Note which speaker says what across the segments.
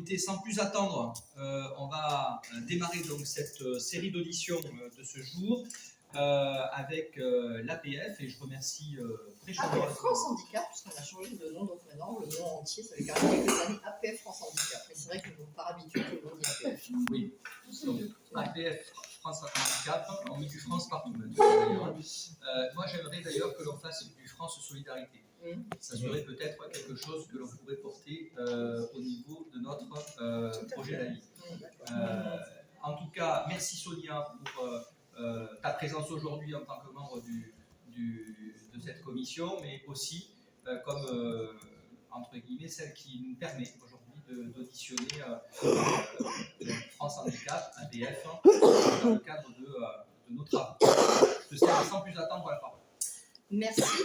Speaker 1: écoutez, sans plus attendre, on va démarrer donc cette série d'auditions de ce jour avec l'APF, et je remercie très chaleureusement.
Speaker 2: France Handicap, puisqu'on a changé de nom, donc maintenant le nom entier, ça fait quand même quelques années APF France Handicap. Mais c'est vrai que nous n'avons pas habitué tout le monde dit APF.
Speaker 1: Oui, donc APF France Handicap, on met du France partout maintenant. Moi j'aimerais d'ailleurs que l'on fasse du France Solidarité. Ça serait peut-être quelque chose que l'on pourrait porter au niveau de notre projet La Vie. En tout cas, merci Sonia pour ta présence aujourd'hui en tant que membre de cette commission, mais aussi comme, entre guillemets, celle qui nous permet aujourd'hui d'auditionner France Handicap, APF, dans le cadre de nos travaux. Je sais sans plus attendre la parole.
Speaker 2: Merci.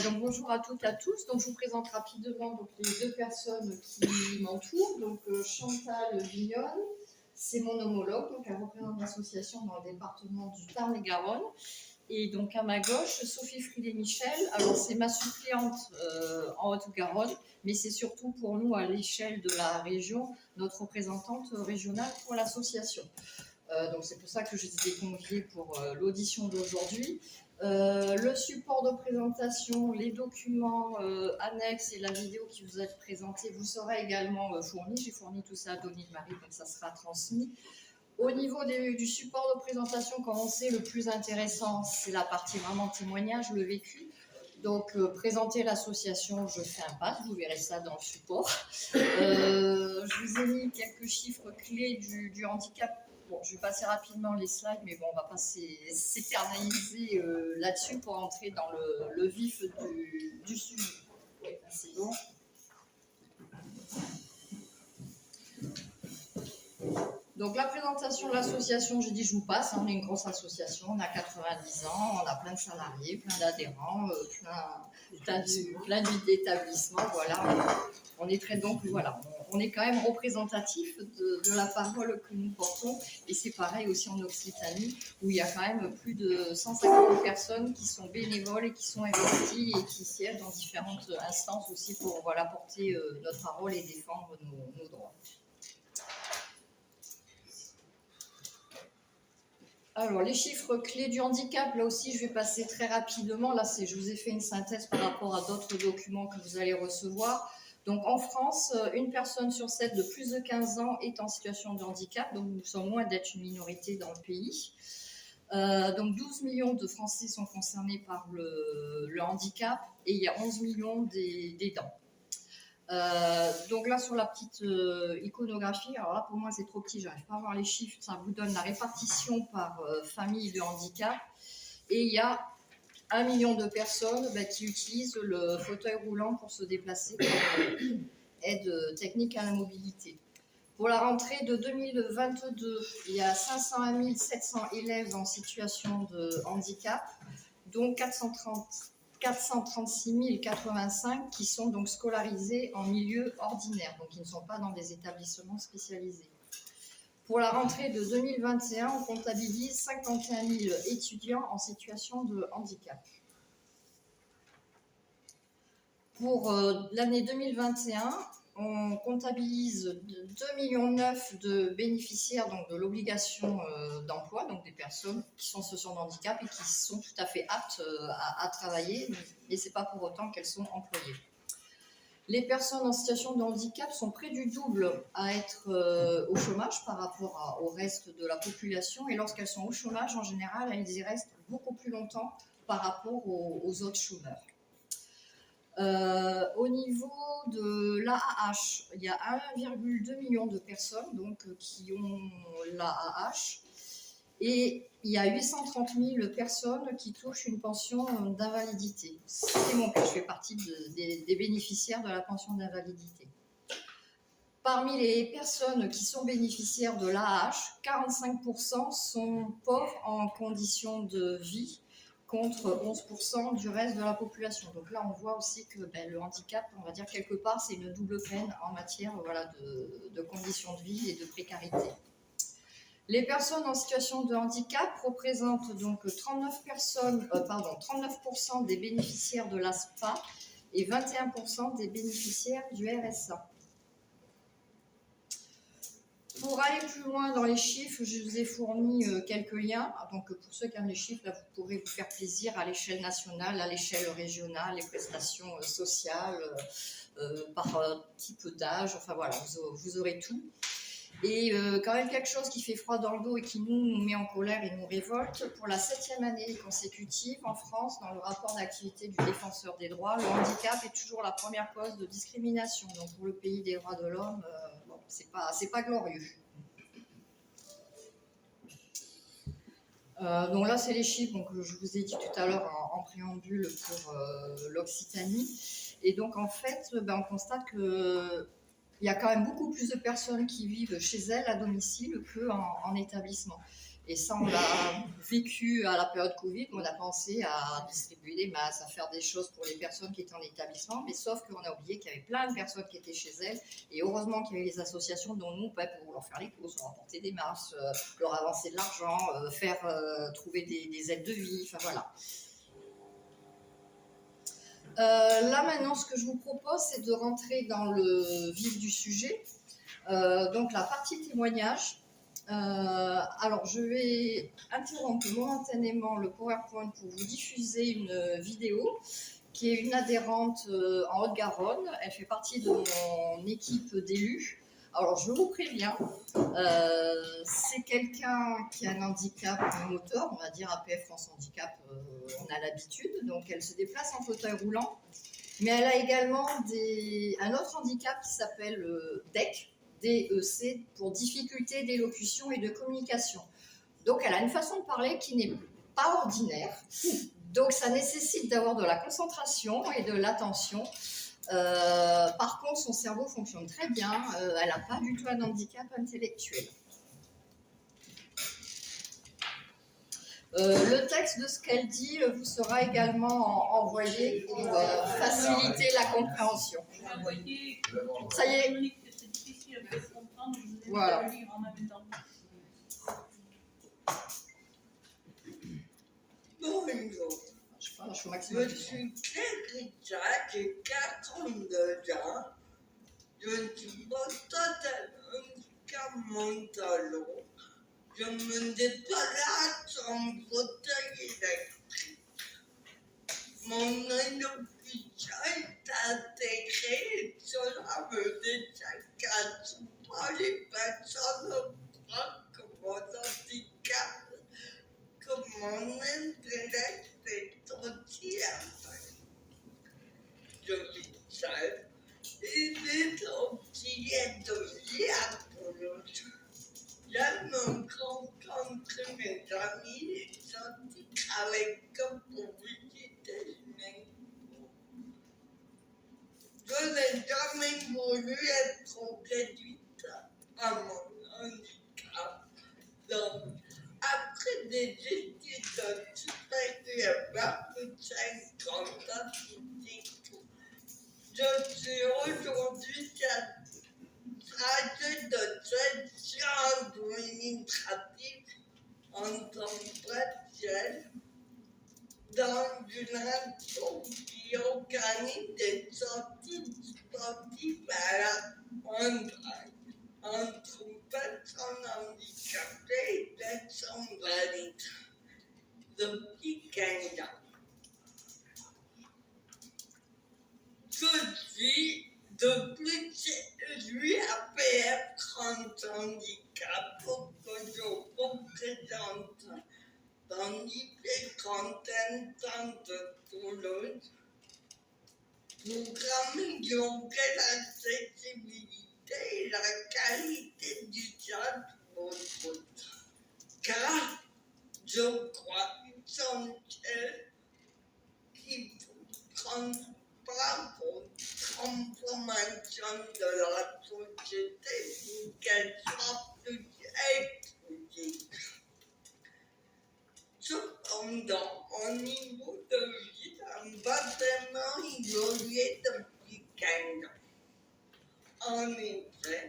Speaker 2: Donc bonjour à toutes et à tous. Donc je vous présente rapidement donc, les deux personnes qui m'entourent. Donc Chantal Vignonne, c'est mon homologue, donc elle représente l'association dans le département du Tarn-et-Garonne. Et donc à ma gauche, Sophie Frilet-Michel. Alors c'est ma suppléante en Haute-Garonne, mais c'est surtout pour nous à l'échelle de la région, notre représentante régionale pour l'association. Donc c'est pour ça que je les ai conviés pour l'audition d'aujourd'hui. Le support de présentation, les documents annexes et la vidéo qui vous est présentée vous sera également fournie. J'ai fourni tout ça à Denis de Marie, donc ça sera transmis. Au niveau du support de présentation, comme on sait, le plus intéressant, c'est la partie vraiment témoignage, le vécu. Donc, présenter l'association, je fais un pas, vous verrez ça dans le support. Je vous ai mis quelques chiffres clés du handicap. Bon, je vais passer rapidement les slides, mais bon, on ne va pas s'éterniser là-dessus pour entrer dans le vif du sujet. Oui, c'est bon. Donc la présentation de l'association, j'ai dit je vous passe, on est une grosse association, on a 90 ans, on a plein de salariés, plein d'adhérents, plein d'établissements, voilà. On est très donc voilà, on est quand même représentatif de la parole que nous portons, et c'est pareil aussi en Occitanie où il y a quand même plus de 150 personnes qui sont bénévoles et qui sont investies et qui siègent dans différentes instances aussi pour voilà porter notre parole et défendre nos droits. Alors, les chiffres clés du handicap, là aussi, je vais passer très rapidement. Là, je vous ai fait une synthèse par rapport à d'autres documents que vous allez recevoir. Donc, en France, une personne sur 7 de plus de 15 ans est en situation de handicap. Donc, nous sommes loin d'être une minorité dans le pays. Donc, 12 millions de Français sont concernés par le handicap et il y a 11 millions d'aidants. Donc là sur la petite iconographie, alors là pour moi c'est trop petit, j'arrive pas à voir les chiffres, ça vous donne la répartition par famille de handicap et il y a 1 million de personnes qui utilisent le fauteuil roulant pour se déplacer comme aide technique à la mobilité. Pour la rentrée de 2022, il y a 501 700 élèves en situation de handicap, dont 436 085 qui sont donc scolarisés en milieu ordinaire, donc ils ne sont pas dans des établissements spécialisés. Pour la rentrée de 2021, on comptabilise 51 000 étudiants en situation de handicap. Pour l'année 2021, on comptabilise 2,9 millions de bénéficiaires donc de l'obligation d'emploi, donc des personnes qui sont en situation de handicap et qui sont tout à fait aptes à travailler, mais ce n'est pas pour autant qu'elles sont employées. Les personnes en situation de handicap sont près du double à être au chômage par rapport au reste de la population, et lorsqu'elles sont au chômage, en général, elles y restent beaucoup plus longtemps par rapport aux autres chômeurs. Au niveau de l'AAH, il y a 1,2 million de personnes donc, qui ont l'AAH et il y a 830 000 personnes qui touchent une pension d'invalidité. C'est mon cas, je fais partie des bénéficiaires de la pension d'invalidité. Parmi les personnes qui sont bénéficiaires de l'AAH, 45% sont pauvres en conditions de vie, contre 11% du reste de la population. Donc là, on voit aussi que le handicap, on va dire quelque part, c'est une double peine en matière de conditions de vie et de précarité. Les personnes en situation de handicap représentent donc 39% des bénéficiaires de l'ASPA et 21% des bénéficiaires du RSA. pour aller plus loin dans les chiffres, je vous ai fourni quelques liens. Donc, pour ceux qui ont les chiffres, là, vous pourrez vous faire plaisir à l'échelle nationale, à l'échelle régionale, les prestations sociales, par type d'âge. Enfin voilà, vous aurez tout. Et quand même quelque chose qui fait froid dans le dos et qui nous met en colère et nous révolte, pour la 7e année consécutive en France, dans le rapport d'activité du défenseur des droits, le handicap est toujours la première cause de discrimination. Donc pour le pays des droits de l'homme, bon, c'est pas glorieux. Donc là, c'est les chiffres que je vous ai dit tout à l'heure en préambule pour l'Occitanie. Et donc en fait, on constate que il y a quand même beaucoup plus de personnes qui vivent chez elles à domicile qu'en établissement. Et ça, on l'a vécu à la période Covid, on a pensé à distribuer des masques, à faire des choses pour les personnes qui étaient en établissement, mais sauf qu'on a oublié qu'il y avait plein de personnes qui étaient chez elles, et heureusement qu'il y avait les associations dont nous, pour leur faire les courses, leur apporter des masques, leur avancer de l'argent, trouver des aides de vie, enfin voilà. Là maintenant, ce que je vous propose, c'est de rentrer dans le vif du sujet. Donc la partie témoignage. Alors je vais interrompre momentanément le PowerPoint pour vous diffuser une vidéo qui est une adhérente en Haute-Garonne. Elle fait partie de mon équipe d'élus. Alors je vous préviens, c'est quelqu'un qui a un handicap moteur, on va dire APF France Handicap, on a l'habitude, donc elle se déplace en fauteuil roulant, mais elle a également un autre handicap qui s'appelle DEC, DEC, pour difficulté d'élocution et de communication. Donc elle a une façon de parler qui n'est pas ordinaire, donc ça nécessite d'avoir de la concentration et de l'attention. Par contre, son cerveau fonctionne très bien, elle n'a pas du tout un handicap intellectuel. Le texte de ce qu'elle dit vous sera également envoyé pour faciliter la compréhension. Ça y est. Voilà. Je
Speaker 3: suis Clarissa, j'ai 42 ans. Je ne suis pas totalement handicap mental. Je me déplace en fauteuil électrique. Mon élocution est intégrée et cela me désagrade pas les personnes croient que mon handicap, que mon intellect est entier. Je vis seul. Il est entier de lien pour l'autre. J'aime rencontrer mes amis et sortir avec eux pour visiter une maison. Je n'ai jamais voulu être réduite à mon handicap. Donc, après des études supérieures, 25 ans physique, je suis aujourd'hui chargée de gestion administrative en temps partiel dans une asso qui organise des sorties sportives à la montagne entre personnes handicapées et personnes valides depuis 15 ans. Je suis depuis l'UAPF 30 handicap que je représente dans différentes instances de Toulouse pour améliorer l'accessibilité et la qualité du service pour tous. Car je crois essentiel qu'il faut prendre part aux transformations de la société pour qu'elle soit plus inclusive. Cependant, au niveau de vie, un bâtiment évolué depuis 15 ans. En effet,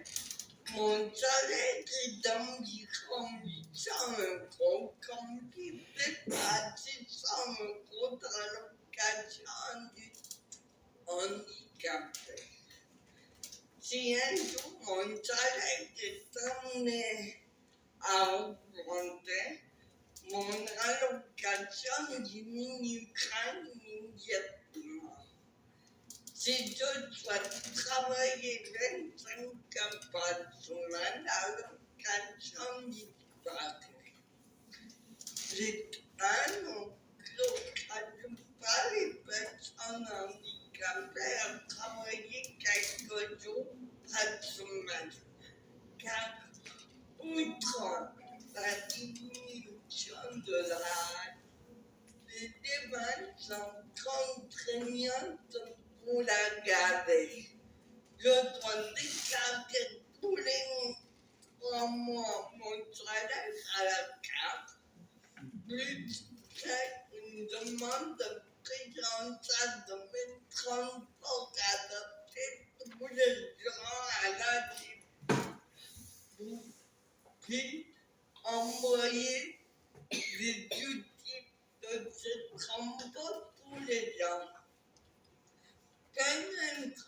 Speaker 3: mon salaire est d'environ 800 €, comme il est à 600 € d'allocation handicapé. si un jour mon salaire est amené à augmenter, mon allocation diminuera immédiatement. Si je dois travailler 25 heures par semaine, l'allocation disparaît. L'État n'encourage pas les personnes handicapées à travailler quelques jours par semaine, car outre la diminution de l'âge, les démarches sont contraignantes pour la garder. Je dois déclarer tous les 3 mois mon salaire à la carte, plus une demande de prise en charge de mes transports adaptés tous les jours à la puis envoyer des outils de ce transport tous les ans. Permettre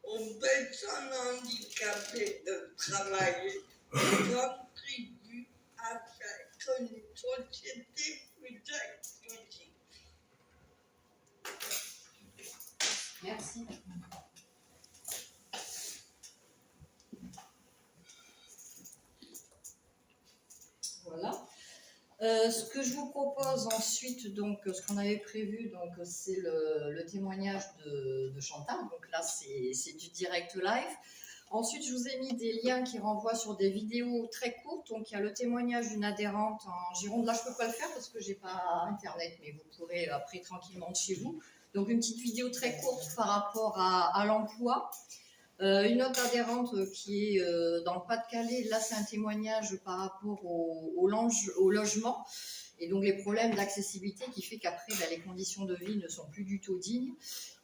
Speaker 3: aux personnes handicapées de travailler contribue à faire une société plus inclusive.
Speaker 2: Merci. Voilà. Ce que je vous propose ensuite, donc ce qu'on avait prévu, donc c'est le témoignage de Chantal. Donc là, c'est du direct live. Ensuite, je vous ai mis des liens qui renvoient sur des vidéos très courtes. Donc, il y a le témoignage d'une adhérente en Gironde. Là, je ne peux pas le faire parce que je n'ai pas Internet, mais vous pourrez après tranquillement de chez vous. Donc, une petite vidéo très courte par rapport à l'emploi. Une autre adhérente qui est dans le Pas-de-Calais. Là, c'est un témoignage par rapport au logement. Et donc, les problèmes d'accessibilité qui fait qu'après, les conditions de vie ne sont plus du tout dignes.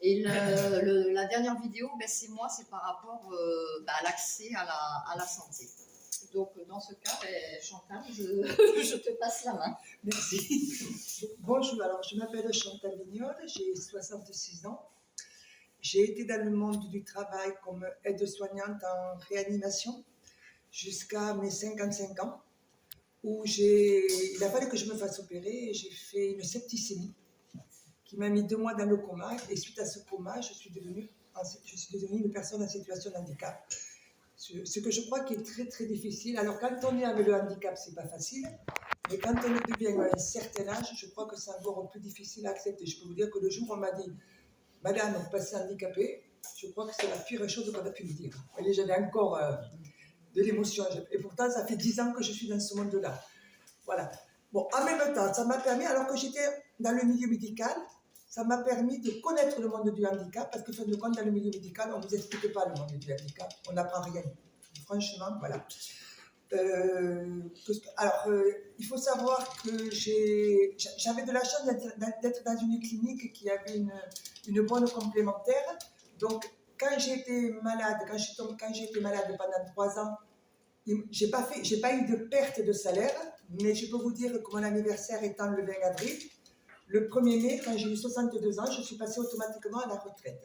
Speaker 2: Et la dernière vidéo, c'est moi, c'est par rapport à l'accès à la santé. Donc, dans ce cas, Chantal, je te passe la main.
Speaker 4: Merci. Bonjour, alors je m'appelle Chantal Vignol, j'ai 66 ans. J'ai été dans le monde du travail comme aide-soignante en réanimation jusqu'à mes 55 ans, où il a fallu que je me fasse opérer et j'ai fait une septicémie qui m'a mis 2 mois dans le coma. Et suite à ce coma, je suis devenue une personne en situation de handicap. Ce que je crois qui est très très difficile. Alors quand on est avec le handicap, c'est pas facile. Mais quand on devient à un certain âge, je crois que c'est encore plus difficile à accepter. Je peux vous dire que le jour où on m'a dit « Madame, vous passez handicapée », je crois que c'est la pire chose qu'on a pu me dire. Et j'avais encore de l'émotion. Et pourtant, ça fait 10 ans que je suis dans ce monde-là. Voilà. Bon, en même temps, ça m'a permis, alors que j'étais dans le milieu médical, ça m'a permis de connaître le monde du handicap, parce que, fin de compte, dans le milieu médical, on ne vous explique pas le monde du handicap. On n'apprend rien. Franchement, voilà. Il faut savoir que j'avais de la chance d'être dans une clinique qui avait une bonne complémentaire. Donc, quand j'ai été malade, pendant 3 ans, j'ai pas eu de perte de salaire, mais je peux vous dire que mon anniversaire étant le 20 avril, le 1er mai, quand j'ai eu 62 ans, je suis passée automatiquement à la retraite.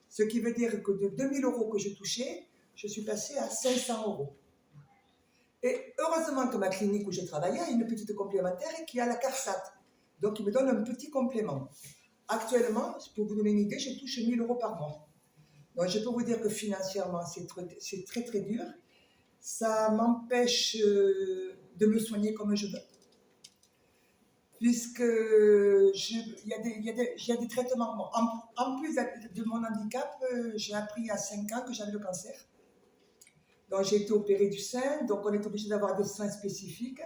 Speaker 4: Ce qui veut dire que de 2 000 € que je touchais, je suis passée à 500 €. Et heureusement que ma clinique où j'ai travaillé a une petite complémentaire qui a la CARSAT. Donc, il me donne un petit complément. Actuellement, pour vous donner une idée, je touche 1 000 € par mois. Donc, je peux vous dire que financièrement, c'est très, très dur. Ça m'empêche de me soigner comme je veux. Puisque il y a des traitements. Bon, en plus de mon handicap, j'ai appris à 5 ans que j'avais le cancer. Donc j'ai été opérée du sein, donc on est obligé d'avoir des soins spécifiques.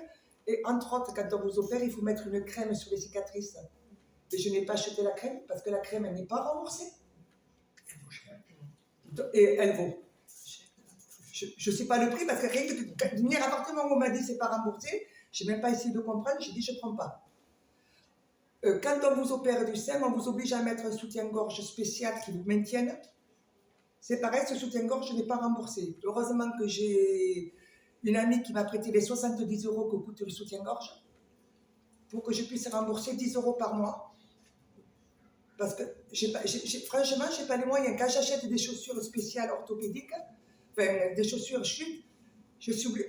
Speaker 4: Et entre autres, quand on vous opère, il faut mettre une crème sur les cicatrices. Et je n'ai pas acheté la crème parce que la crème elle n'est pas remboursée. Et elle vaut. Je ne sais pas le prix parce que rien que de venir à partir du moment où on m'a dit c'est pas remboursé, je n'ai même pas essayé de comprendre, j'ai dit je ne prends pas. Quand on vous opère du sein, on vous oblige à mettre un soutien-gorge spécial qui vous maintienne. C'est pareil, ce soutien-gorge, je n'ai pas remboursé. Heureusement que j'ai une amie qui m'a prêté les 70 € que coûte le soutien-gorge pour que je puisse rembourser 10 € par mois. Parce que franchement, je n'ai pas les moyens. Quand j'achète des chaussures spéciales orthopédiques, enfin, des chaussures chutes.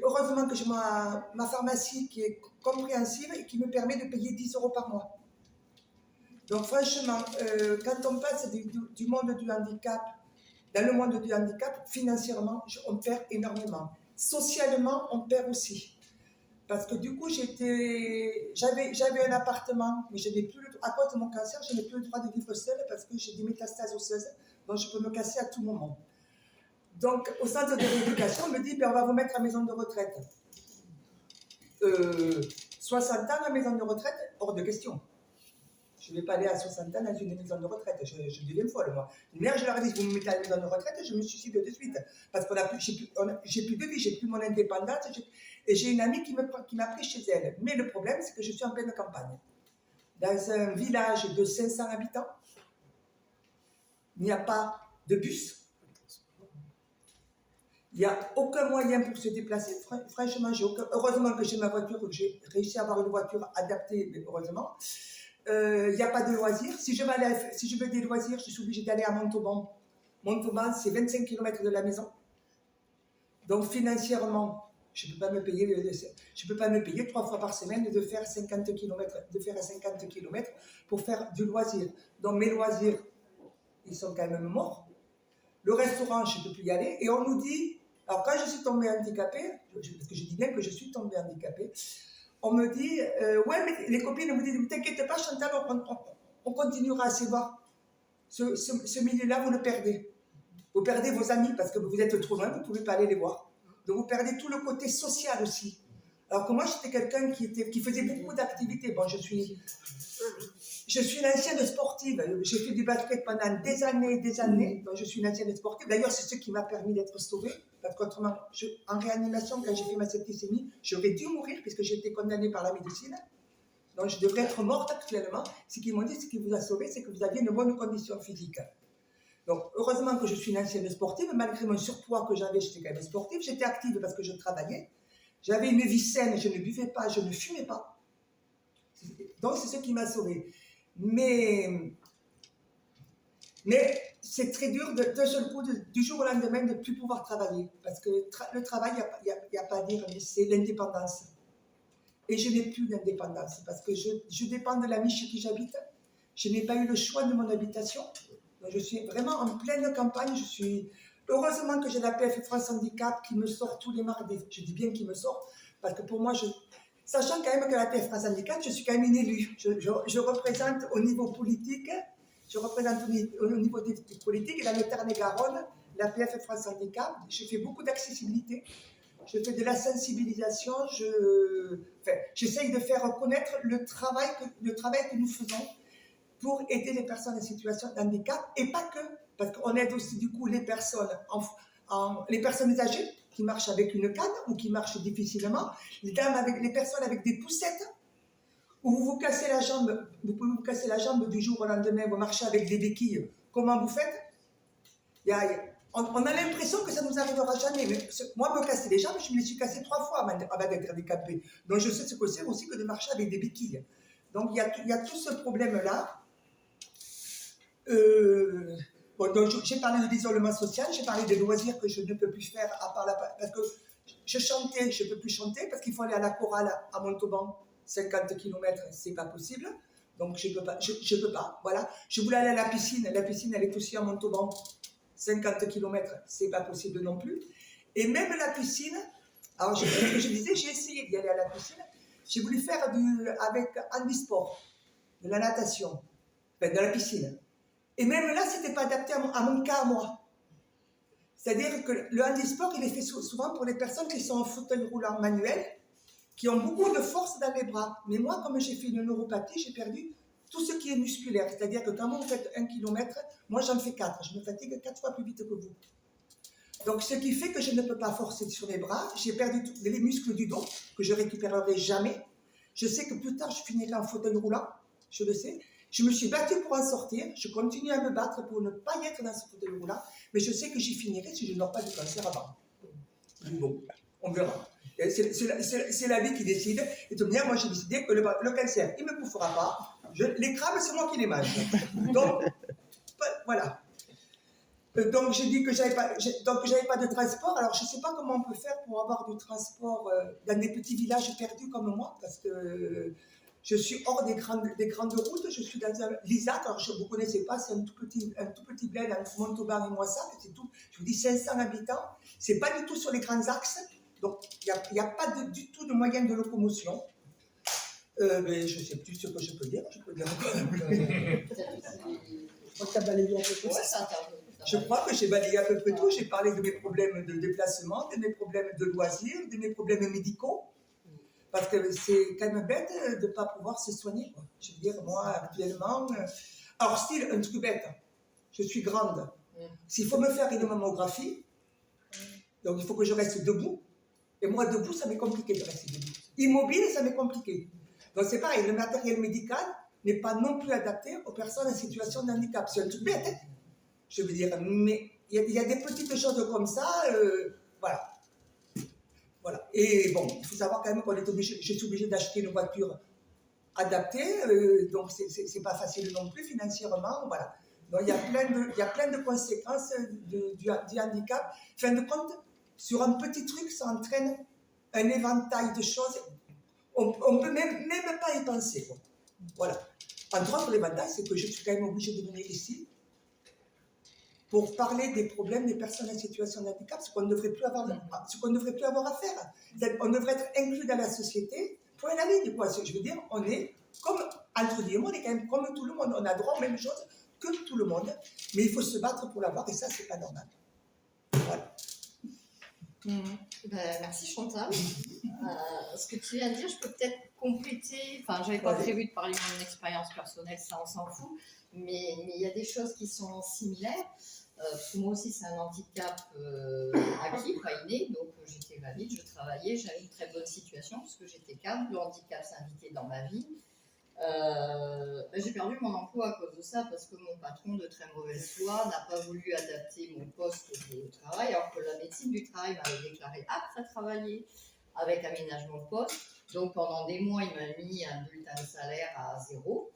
Speaker 4: Heureusement que j'ai ma pharmacie qui est compréhensive et qui me permet de payer 10 € par mois. Donc franchement, quand on passe du monde du handicap, dans le monde du handicap, financièrement, on perd énormément. Socialement, on perd aussi. Parce que du coup, j'avais un appartement, mais je n'ai plus à cause de mon cancer, je n'ai plus le droit de vivre seule parce que j'ai des métastases osseuses, donc je peux me casser à tout moment. Donc, au centre de rééducation, on me dit, on va vous mettre à maison de retraite. 60 ans à maison de retraite, hors de question. Je ne vais pas aller à 60 ans dans une maison de retraite, je deviens folle, moi. Hier, je leur ai dit, vous me mettez à la maison de retraite, je me suicide de suite. Parce que j'ai plus de vie, j'ai plus mon indépendance, et j'ai une amie qui m'a pris chez elle. Mais le problème, c'est que je suis en pleine campagne. Dans un village de 500 habitants, il n'y a pas de bus. Il n'y a aucun moyen pour se déplacer. Franchement, heureusement que j'ai ma voiture, que j'ai réussi à avoir une voiture adaptée, mais heureusement. Il n'y a pas de loisirs. Si je veux des loisirs, je suis obligée d'aller à Montauban. Montauban, c'est 25 km de la maison. Donc financièrement, je ne peux pas me payer 3 fois par semaine de faire 50 km, pour faire du loisir. Donc mes loisirs, ils sont quand même morts. Le restaurant, je ne peux plus y aller. Et on nous dit, alors quand je suis tombée handicapée, parce que je dis bien que je suis tombée handicapée, on me dit, ouais, mais les copines me disent, ne t'inquiète pas Chantal, on continuera à se voir. Ce milieu-là, vous le perdez. Vous perdez vos amis parce que vous êtes trop loin, vous ne pouvez pas aller les voir. Donc vous perdez tout le côté social aussi. Alors que moi, j'étais quelqu'un qui faisait beaucoup d'activités. Bon, je suis une ancienne sportive. J'ai fait du basket pendant des années. Donc je suis une ancienne sportive. D'ailleurs, c'est ce qui m'a permis d'être sauvée. Parce qu'autrement, en réanimation, quand j'ai fait ma septicémie, j'aurais dû mourir puisque j'ai été condamnée par la médecine. Donc je devrais être morte actuellement. Ce qu'ils m'ont dit, ce qui vous a sauvé, c'est que vous aviez une bonne condition physique. Donc heureusement que je suis une ancienne sportive. Malgré mon surpoids que j'avais, j'étais quand même sportive. J'étais active parce que je travaillais. J'avais une vie saine, je ne buvais pas, je ne fumais pas. Donc c'est ce qui m'a sauvée. Mais c'est très dur d'un seul coup, du jour au lendemain, de ne plus pouvoir travailler. Parce que le travail, il n'y a pas à dire, mais c'est l'indépendance. Et je n'ai plus d'indépendance parce que je dépends de la vie chez qui j'habite. Je n'ai pas eu le choix de mon habitation. Donc je suis vraiment en pleine campagne. Heureusement que j'ai la PF France Handicap qui me sort tous les mardis. Je dis bien qu'il me sort parce que pour moi, sachant quand même que la PF France Handicap, je suis quand même une élue. Je représente au niveau politique, au niveau des politiques, et dans le Tarn-et-Garonne, la PF France Handicap, je fais beaucoup d'accessibilité, je fais de la sensibilisation, j'essaye de faire reconnaître le travail que nous faisons pour aider les personnes en situation de handicap, et pas que, parce qu'on aide aussi du coup les personnes âgées, qui marchent avec une canne ou qui marchent difficilement, les personnes avec des poussettes, où vous cassez la jambe, vous pouvez vous casser la jambe du jour au lendemain, vous marchez avec des béquilles. Comment vous faites? On a l'impression que ça ne nous arrivera jamais. Mais moi, me casser les jambes, je me les suis cassées 3 fois avant d'être handicapée. Donc je sais ce que c'est aussi que de marcher avec des béquilles. Donc il y a tout ce problème-là. Donc j'ai parlé de l'isolement social, j'ai parlé des loisirs que je ne peux plus faire parce que je chantais, je ne peux plus chanter parce qu'il faut aller à la chorale à Montauban, 50 km, c'est pas possible. Donc je peux pas, voilà. Je voulais aller à la piscine elle est aussi à Montauban, 50 km, c'est pas possible non plus. Et même la piscine, alors je disais, j'ai essayé d'y aller à la piscine, j'ai voulu faire avec handisport, de la natation, de la piscine. Et même là, ce n'était pas adapté à mon cas, à moi. C'est-à-dire que le handisport, il est fait souvent pour les personnes qui sont en fauteuil roulant manuel, qui ont beaucoup de force dans les bras. Mais moi, comme j'ai fait une neuropathie, j'ai perdu tout ce qui est musculaire. C'est-à-dire que quand vous faites 1 km, moi j'en fais 4. Je me fatigue 4 fois plus vite que vous. Donc ce qui fait que je ne peux pas forcer sur les bras. J'ai perdu les muscles du dos, que je récupérerai jamais. Je sais que plus tard, je finirai en fauteuil roulant. Je le sais. Je me suis battue pour en sortir, je continue à me battre pour ne pas y être dans ce fauteuil roulant, mais je sais que j'y finirai si je n'aurai pas de cancer avant. Bon, on verra. C'est la vie qui décide. Et de manière, moi j'ai décidé que le cancer, il ne me bouffera pas. Les crabes, c'est moi qui les mange. Donc, voilà. Donc j'ai dit que j'avais pas de transport. Alors je ne sais pas comment on peut faire pour avoir du transport dans des petits villages perdus comme moi, parce que je suis hors des grandes routes. Je suis dans un Lisac. Alors vous ne connaissez pas, c'est un tout petit bled entre Montauban et Moissac. C'est tout. Je vous dis 500 habitants. C'est pas du tout sur les grands axes. Donc il n'y a pas du tout de moyens de locomotion. Mais je ne sais plus ce que je peux dire. Je peux dire je crois que tu as balayé un peu tout.
Speaker 2: Ouais, ça
Speaker 4: Je crois que j'ai balayé à peu près tout. J'ai parlé de mes problèmes de déplacement, de mes problèmes de loisirs, de mes problèmes médicaux. Parce que c'est quand même bête de ne pas pouvoir se soigner, quoi. Je veux dire, moi, actuellement... Alors, style, un truc bête. Je suis grande. S'il faut me faire une mammographie, donc il faut que je reste debout. Et moi, debout, ça m'est compliqué de rester debout. Immobile, ça m'est compliqué. Donc c'est pareil, le matériel médical n'est pas non plus adapté aux personnes en situation de handicap. C'est un truc bête, hein, je veux dire. Mais il y a des petites choses comme ça, voilà. Voilà. Et bon, il faut savoir quand même qu'on est obligé, je suis obligée d'acheter une voiture adaptée, donc c'est pas facile non plus financièrement, voilà. Donc il y a plein de conséquences du handicap. Fin de compte, sur un petit truc, ça entraîne un éventail de choses. On ne peut même pas y penser, quoi. Voilà. Entre autres, l'éventail, c'est que je suis quand même obligée de venir ici pour parler des problèmes des personnes en situation de handicap, ce qu'on ne devrait plus avoir à faire. On devrait être inclus dans la société, point la ligne, quoi. Je veux dire, on est comme, entre guillemets, on est quand même comme tout le monde, on a droit aux mêmes choses que tout le monde, mais il faut se battre pour l'avoir, et ça, c'est pas normal. Voilà.
Speaker 2: Merci Chantal. Ce que tu viens de dire, je peux peut-être compléter. Enfin, j'avais pas prévu de parler de mon expérience personnelle, ça on s'en fout. Mais il y a des choses qui sont similaires. Parce que moi aussi, c'est un handicap acquis, pas inné. Donc, j'étais valide, je travaillais, j'avais une très bonne situation parce que j'étais cadre. Le handicap s'invitait dans ma vie. J'ai perdu mon emploi à cause de ça parce que mon patron de très mauvaise foi n'a pas voulu adapter mon poste de travail alors que la médecine du travail m'avait déclaré apte à travailler avec aménagement de poste. Donc pendant des mois, il m'a mis un bulletin de salaire à 0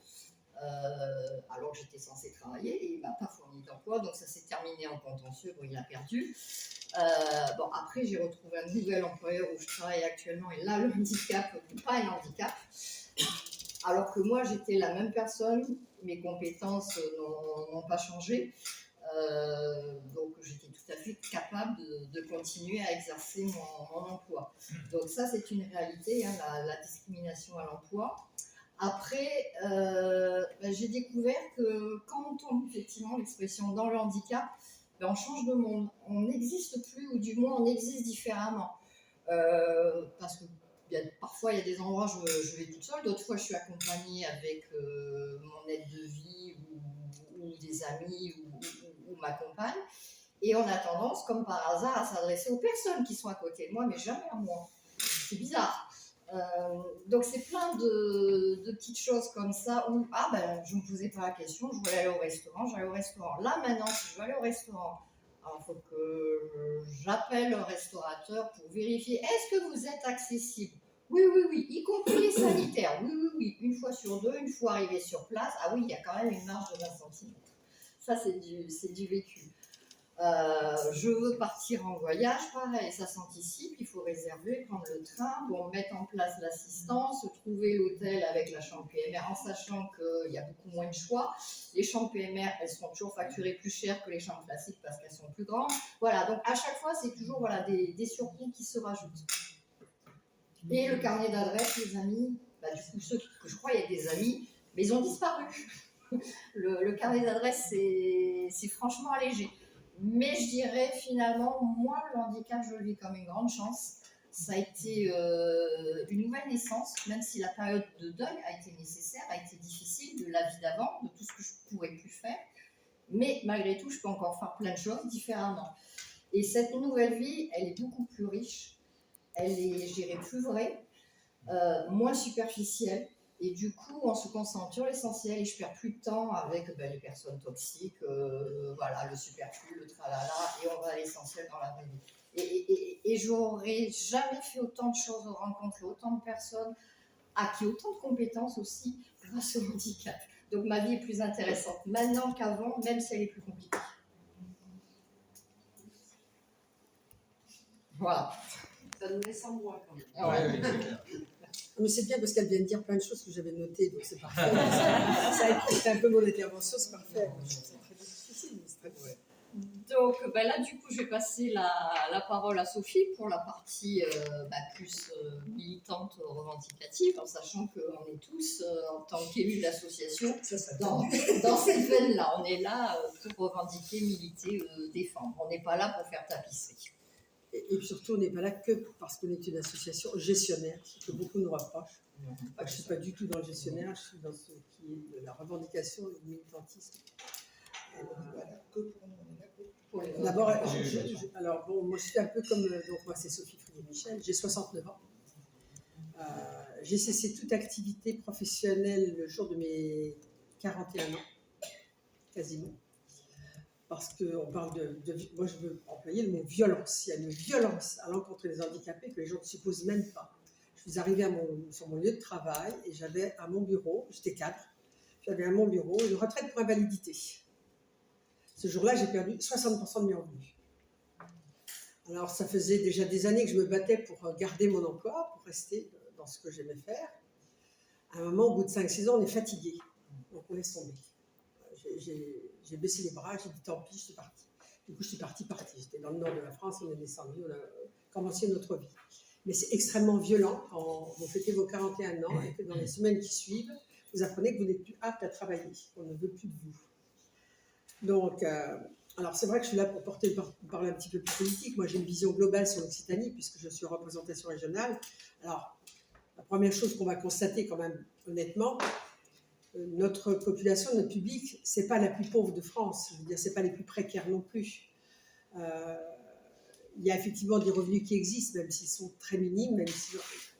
Speaker 2: alors que j'étais censée travailler et il ne m'a pas fourni d'emploi. Donc ça s'est terminé en contentieux, bon, il a perdu. Bon, après, j'ai retrouvé un nouvel employeur où je travaille actuellement et là, le handicap n'est pas un handicap. Alors que moi, j'étais la même personne, mes compétences n'ont pas changé. Donc, j'étais tout à fait capable de continuer à exercer mon emploi. Donc, ça, c'est une réalité, hein, la discrimination à l'emploi. Après, j'ai découvert que quand on tombe effectivement l'expression dans le handicap, on change de monde. On n'existe plus, ou du moins, on existe différemment. Parce que parfois, il y a des endroits où je vais toute seule, d'autres fois, je suis accompagnée avec mon aide de vie ou des amis ou ma compagne. Et on a tendance, comme par hasard, à s'adresser aux personnes qui sont à côté de moi, mais jamais à moi. C'est bizarre. Donc, c'est plein de petites choses comme ça où je ne me posais pas la question, je voulais aller au restaurant, j'allais au restaurant. Là, maintenant, si je veux aller au restaurant, alors, il faut que j'appelle le restaurateur pour vérifier est-ce que vous êtes accessible. Oui, y compris les sanitaires. Oui, une fois sur deux, une fois arrivé sur place. Ah oui, il y a quand même une marge de 20 cm. Ça, c'est du vécu. Je veux partir en voyage, pareil, ça s'anticipe, il faut réserver, prendre le train, mettre en place l'assistance, trouver l'hôtel avec la chambre PMR, en sachant qu'il y a beaucoup moins de choix. Les chambres PMR, elles seront toujours facturées plus cher que les chambres classiques parce qu'elles sont plus grandes. Voilà, donc à chaque fois, c'est toujours des surcoûts qui se rajoutent. Et le carnet d'adresse, les amis, du coup, ceux que je crois, il y a des amis, mais ils ont disparu. Le carnet d'adresse, c'est franchement allégé. Mais je dirais finalement, moi, le handicap, je le vis comme une grande chance. Ça a été une nouvelle naissance, même si la période de deuil a été nécessaire, a été difficile, de la vie d'avant, de tout ce que je ne pourrais plus faire. Mais malgré tout, je peux encore faire plein de choses différemment. Et cette nouvelle vie, elle est beaucoup plus riche, elle est, je dirais, plus vraie, moins superficielle. Et du coup, on se concentre sur l'essentiel et je perds plus de temps avec les personnes toxiques, voilà, le superflu, le tralala, et on va à l'essentiel dans la vraie vie. Et j'aurais jamais fait autant de choses, rencontré autant de personnes, acquis autant de compétences aussi grâce au handicap. Donc ma vie est plus intéressante maintenant qu'avant, même si elle est plus compliquée. Voilà.
Speaker 5: Ça nous laisse en moi quand même.
Speaker 2: Ouais.
Speaker 1: Oui, c'est clair.
Speaker 5: Mais c'est bien parce qu'elle vient de dire plein de choses que j'avais notées, donc c'est parfait. Ça a écouté un peu mon intervention, c'est parfait. C'est très difficile, mais c'est très bon.
Speaker 2: Donc ben là, du coup, je vais passer la parole à Sophie pour la partie plus militante, revendicative, en sachant qu'on est tous, en tant qu'élus de l'association,
Speaker 4: Ça
Speaker 2: dans cette veine-là. On est là pour revendiquer, militer, défendre. On n'est pas là pour faire tapisserie.
Speaker 5: Et puis surtout, on n'est pas là que parce qu'on est une association gestionnaire, ce que beaucoup nous reprochent. Je ne suis pas du tout dans le gestionnaire, je suis dans ce qui est de la revendication et du militantisme.
Speaker 4: Voilà, que pour nous, on est là que
Speaker 2: Pour les
Speaker 5: D'abord,
Speaker 2: autres.
Speaker 5: alors bon, moi je suis un peu comme, donc moi c'est Sophie Frier-Michel, j'ai 69 ans. J'ai cessé toute activité professionnelle le jour de mes 41 ans, quasiment. Parce qu'on parle moi je veux employer le mot violence. Il y a une violence à l'encontre des handicapés que les gens ne supposent même pas. Je suis arrivée sur mon lieu de travail et j'avais à mon bureau, j'étais cadre, j'avais à mon bureau une retraite pour invalidité. Ce jour-là, j'ai perdu 60% de mes revenus. Alors, ça faisait déjà des années que je me battais pour garder mon emploi, pour rester dans ce que j'aimais faire. À un moment, au bout de 5-6 ans, on est fatigué. Donc, on laisse tomber. J'ai baissé les bras, j'ai dit tant pis, je suis partie. Du coup, je suis partie. J'étais dans le nord de la France, on est descendu, on a commencé notre vie. Mais c'est extrêmement violent quand vous fêtez vos 41 ans et que dans les semaines qui suivent, vous apprenez que vous n'êtes plus apte à travailler, qu'on ne veut plus de vous. Donc, alors c'est vrai que je suis là pour parler un petit peu plus politique. Moi, j'ai une vision globale sur l'Occitanie, puisque je suis en représentation régionale. Alors, la première chose qu'on va constater quand même, honnêtement, notre population, notre public, c'est pas la plus pauvre de France. Je veux dire, c'est pas les plus précaires non plus. Il y a effectivement des revenus qui existent, même s'ils sont très minimes,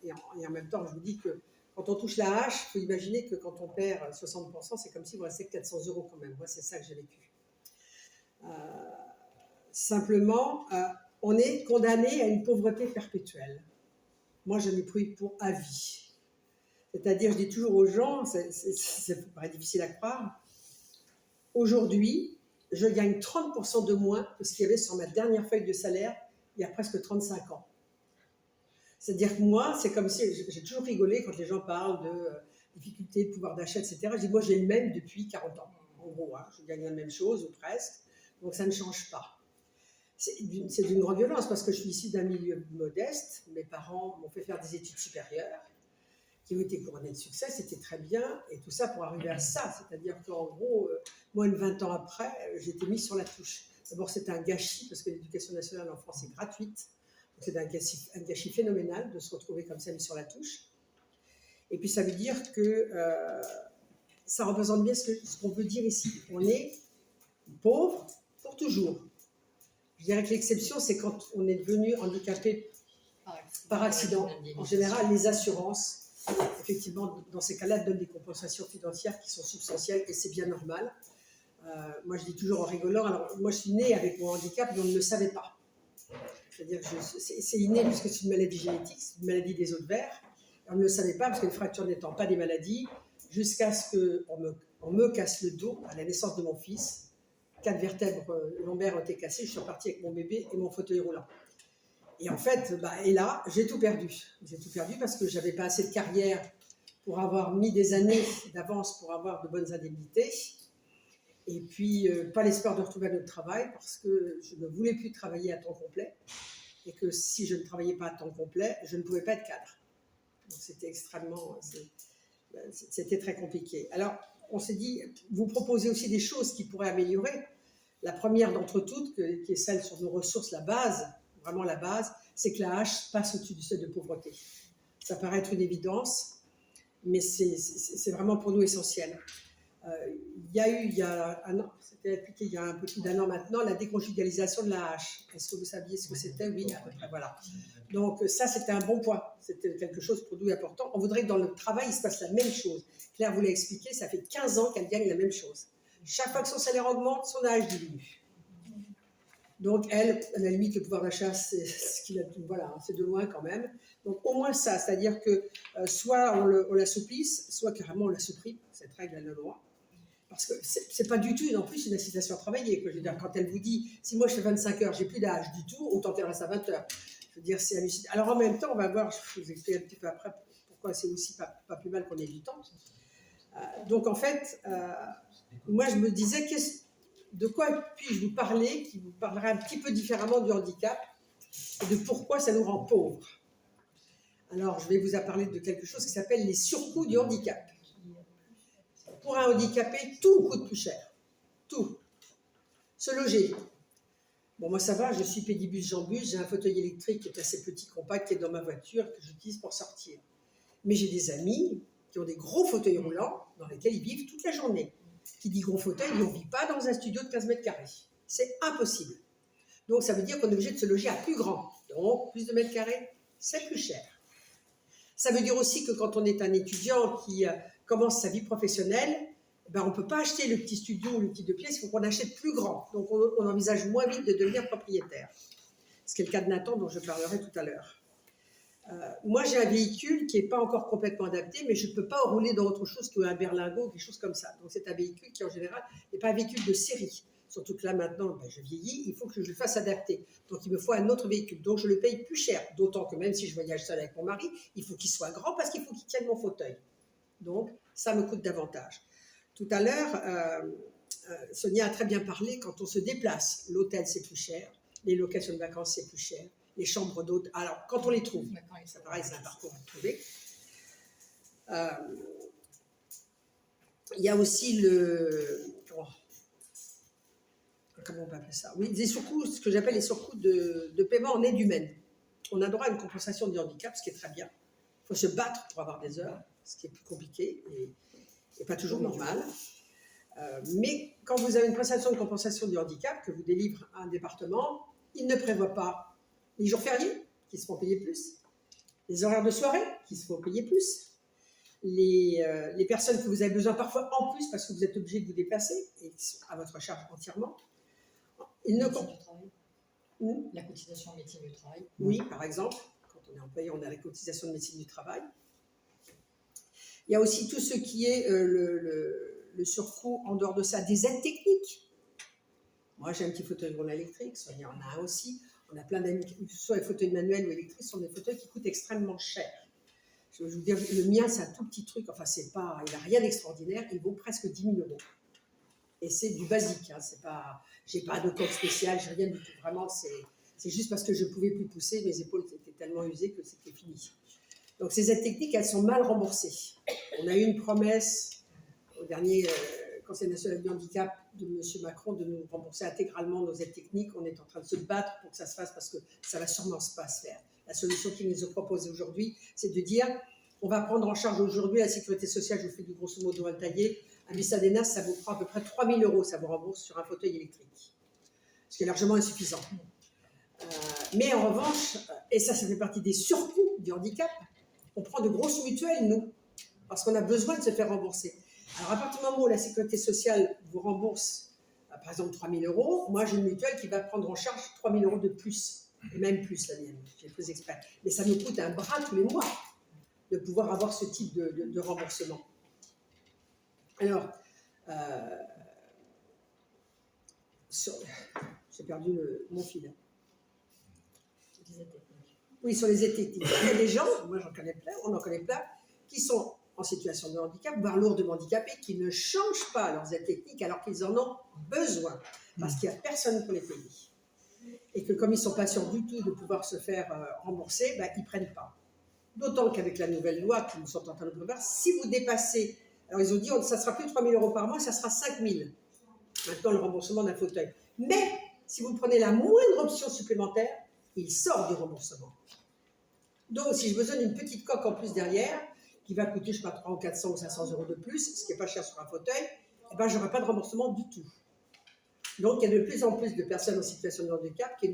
Speaker 5: et en même temps, je vous dis que quand on touche la hache, il faut imaginer que quand on perd 60%, c'est comme si vous restez 400 € quand même. Moi, c'est ça que j'ai vécu. Simplement, on est condamné à une pauvreté perpétuelle. Moi, je l'ai pris pour avis. C'est-à-dire, je dis toujours aux gens, ça paraît difficile à croire, aujourd'hui, je gagne 30% de moins que ce qu'il y avait sur ma dernière feuille de salaire il y a presque 35 ans. C'est-à-dire que moi, c'est comme si, j'ai toujours rigolé quand les gens parlent de difficultés de pouvoir d'achat, etc. Je dis, moi, j'ai le même depuis 40 ans. En gros, hein, je gagne la même chose, ou presque. Donc, ça ne change pas. C'est d'une grande violence parce que je suis issue d'un milieu modeste. Mes parents m'ont fait faire des études supérieures qui ont été couronnées de succès, c'était très bien. Et tout ça pour arriver à ça. C'est-à-dire qu'en gros, moins de 20 ans après, j'étais mise sur la touche. D'abord, c'est un gâchis parce que l'éducation nationale en France est gratuite. C'est un gâchis phénoménal de se retrouver comme ça mis sur la touche. Et puis ça veut dire que ça représente bien ce qu'on veut dire ici. On est pauvre pour toujours. Je dirais que l'exception, c'est quand on est devenu handicapé par accident. En général, les assurances, effectivement, dans ces cas-là, donnent des compensations financières qui sont substantielles et c'est bien normal. Moi, je dis toujours en rigolant, alors moi je suis née avec mon handicap, mais on ne le savait pas. C'est-à-dire que c'est inné puisque c'est une maladie génétique, c'est une maladie des os de verre. On ne le savait pas parce que les fractures n'étant pas des maladies, jusqu'à ce qu'on me casse le dos à la naissance de mon fils. 4 vertèbres lombaires ont été cassées, je suis repartie avec mon bébé et mon fauteuil roulant. Et en fait, et là, j'ai tout perdu. J'ai tout perdu parce que je n'avais pas assez de carrière pour avoir mis des années d'avance pour avoir de bonnes indemnités. Et puis, pas l'espoir de retrouver un autre travail parce que je ne voulais plus travailler à temps complet. Et que si je ne travaillais pas à temps complet, je ne pouvais pas être cadre. Donc, c'était très compliqué. Alors, on s'est dit, vous proposez aussi des choses qui pourraient améliorer. La première d'entre toutes, qui est celle sur nos ressources, la base, vraiment la base, c'est que la hache passe au-dessus du seuil de pauvreté. Ça paraît être une évidence, mais c'est vraiment pour nous essentiel. C'était appliqué il y a un peu plus d'1 an maintenant, la déconjugalisation de la hache. Est-ce que vous saviez ce que c'était? Oui, à peu près, voilà. Donc ça, c'était un bon point. C'était quelque chose pour nous important. On voudrait que dans le travail, il se passe la même chose. Claire vous l'a expliqué, ça fait 15 ans qu'elle gagne la même chose. Chaque fois que son salaire augmente, son âge diminue. Donc elle, à la limite, le pouvoir d'achat, c'est ce qu'il a, voilà, c'est de loin quand même. Donc au moins ça, c'est-à-dire que soit on l'assouplisse, soit carrément on la supprime, cette règle à la loi. Parce que c'est pas du tout, en plus, une incitation à travailler. Je veux dire, quand elle vous dit, si moi je fais 25 heures, j'ai plus d'âge du tout, autant qu'elle reste à 20 heures. Je veux dire, c'est hallucinant. Alors en même temps, on va voir, je vous explique un petit peu après pourquoi c'est aussi pas plus mal qu'on ait du temps. Donc en fait, moi je me disais, de quoi puis-je vous parler qui vous parlera un petit peu différemment du handicap et de pourquoi ça nous rend pauvres. Alors je vais vous parler de quelque chose qui s'appelle les surcoûts du handicap. Pour un handicapé, tout coûte plus cher. Tout. Se loger. Bon, moi ça va, je suis pédibus jambus, j'ai un fauteuil électrique qui est assez petit, compact, qui est dans ma voiture, que j'utilise pour sortir. Mais j'ai des amis qui ont des gros fauteuils roulants dans lesquels ils vivent toute la journée. Qui dit gros fauteuil, on ne vit pas dans un studio de 15 mètres carrés. C'est impossible. Donc ça veut dire qu'on est obligé de se loger à plus grand. Donc plus de mètres carrés, c'est plus cher. Ça veut dire aussi que quand on est un étudiant qui commence sa vie professionnelle, ben on ne peut pas acheter le petit studio ou le petit 2 pièces, il faut qu'on achète plus grand. Donc on envisage moins vite de devenir propriétaire. Ce qui est le cas de Nathan dont je parlerai tout à l'heure. Moi j'ai un véhicule qui n'est pas encore complètement adapté, mais je ne peux pas rouler dans autre chose qu'un berlingot, quelque chose comme ça. Donc c'est un véhicule qui en général n'est pas un véhicule de série. Surtout que là maintenant, ben, je vieillis, il faut que je le fasse adapter. Donc il me faut un autre véhicule. Donc je le paye plus cher. D'autant que même si je voyage seul avec mon mari, il faut qu'il soit grand parce qu'il faut qu'il tienne mon fauteuil. Donc ça me coûte davantage. Tout à l'heure, Sonia a très bien parlé, quand on se déplace, l'hôtel c'est plus cher, les locations de vacances c'est plus cher, les chambres d'hôtes, alors quand on les trouve, ça pareil, c'est un parcours à trouver. Il y a aussi comment on va appeler ça? Oui, des surcoûts, ce que j'appelle les surcoûts de paiement en aide humaine. On a droit à une compensation du handicap, ce qui est très bien. Il faut se battre pour avoir des heures, ce qui est plus compliqué et pas toujours normal. Mais quand vous avez une prestation de compensation du handicap que vous délivre un département, il ne prévoit pas les jours fériés qui se font payer plus, les horaires de soirée qui se font payer plus, les personnes que vous avez besoin parfois en plus parce que vous êtes obligé de vous déplacer et qui sont à votre charge entièrement.
Speaker 2: La cotisation en médecine du travail.
Speaker 5: Oui, par exemple, quand on est employé, on a la cotisation de médecine du travail. Il y a aussi tout ce qui est le surcoût en dehors de ça, des aides techniques. Moi, j'ai un petit fauteuil roulant électrique, Sonia en a un aussi. On a plein d'amis, que ce soit les fauteuils manuels ou électriques, sont des fauteuils qui coûtent extrêmement cher. Je veux vous dire, le mien, c'est un tout petit truc, enfin, il n'a rien d'extraordinaire, il vaut presque 10 000 €. Et c'est du basique, hein, j'ai pas de coque spéciale, j'ai rien du tout. Vraiment, c'est juste parce que je ne pouvais plus pousser, mes épaules étaient tellement usées que c'était fini. Donc ces aides techniques, elles sont mal remboursées. On a eu une promesse au dernier Conseil national du handicap de M. Macron de nous rembourser intégralement nos aides techniques. On est en train de se battre pour que ça se fasse parce que ça ne va sûrement pas se faire. La solution qu'il nous a proposée aujourd'hui, c'est de dire on va prendre en charge aujourd'hui la sécurité sociale, je vous fais du grosso modo un taillé. À Bissadenas, ça vous prend à peu près 3 000 €, ça vous rembourse sur un fauteuil électrique. Ce qui est largement insuffisant. Mais en revanche, et ça fait partie des surcoûts du handicap, on prend de grosses mutuelles, nous, parce qu'on a besoin de se faire rembourser. Alors, à partir du moment où la sécurité sociale vous rembourse, par exemple, 3 000 €, moi, j'ai une mutuelle qui va prendre en charge 3 000 € de plus, et même plus la mienne, j'ai plus expert. Mais ça me coûte un bras tous les mois de pouvoir avoir ce type de remboursement. Alors, j'ai perdu mon fil. Oui, sur les aides techniques. Il y a des gens, moi j'en connais plein, on en connaît plein, qui sont en situation de handicap, voire lourdement handicapés, qui ne changent pas leurs aides techniques alors qu'ils en ont besoin, parce qu'il n'y a personne pour les payer. Et que comme ils ne sont pas sûrs du tout de pouvoir se faire rembourser, ben, ils ne prennent pas. D'autant qu'avec la nouvelle loi qu'ils sont en train de prévoir, si vous dépassez, alors ils ont dit ça ne sera plus 3 000 € par mois, ça sera 5 000. Maintenant le remboursement d'un fauteuil. Mais si vous prenez la moindre option supplémentaire, il sort du remboursement. Donc, si j'ai besoin d'une petite coque en plus derrière, qui va coûter, je ne sais pas, 300 ou 400 ou 500 € de plus, ce qui n'est pas cher sur un fauteuil, eh ben, je n'aurai pas de remboursement du tout. Donc, il y a de plus en plus de personnes en situation de handicap qui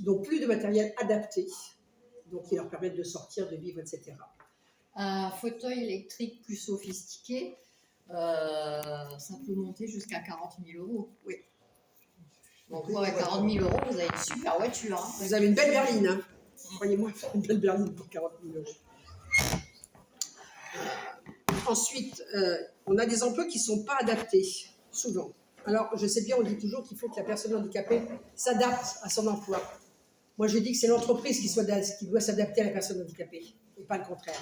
Speaker 5: n'ont plus de matériel adapté, donc qui leur permettent de sortir, de vivre, etc.
Speaker 2: Un fauteuil électrique plus sophistiqué, ça peut monter jusqu'à 40 000 €.
Speaker 5: Oui.
Speaker 2: Donc, vous, avec 40 000 €, vous avez une super voiture. Hein.
Speaker 5: Vous avez une belle berline, hein. Croyez-moi, une belle berline pour 40 000 €. Ensuite, on a des emplois qui ne sont pas adaptés, souvent. Alors, je sais bien, on dit toujours qu'il faut que la personne handicapée s'adapte à son emploi. Moi, je dis que c'est l'entreprise qui doit s'adapter à la personne handicapée, et pas le contraire.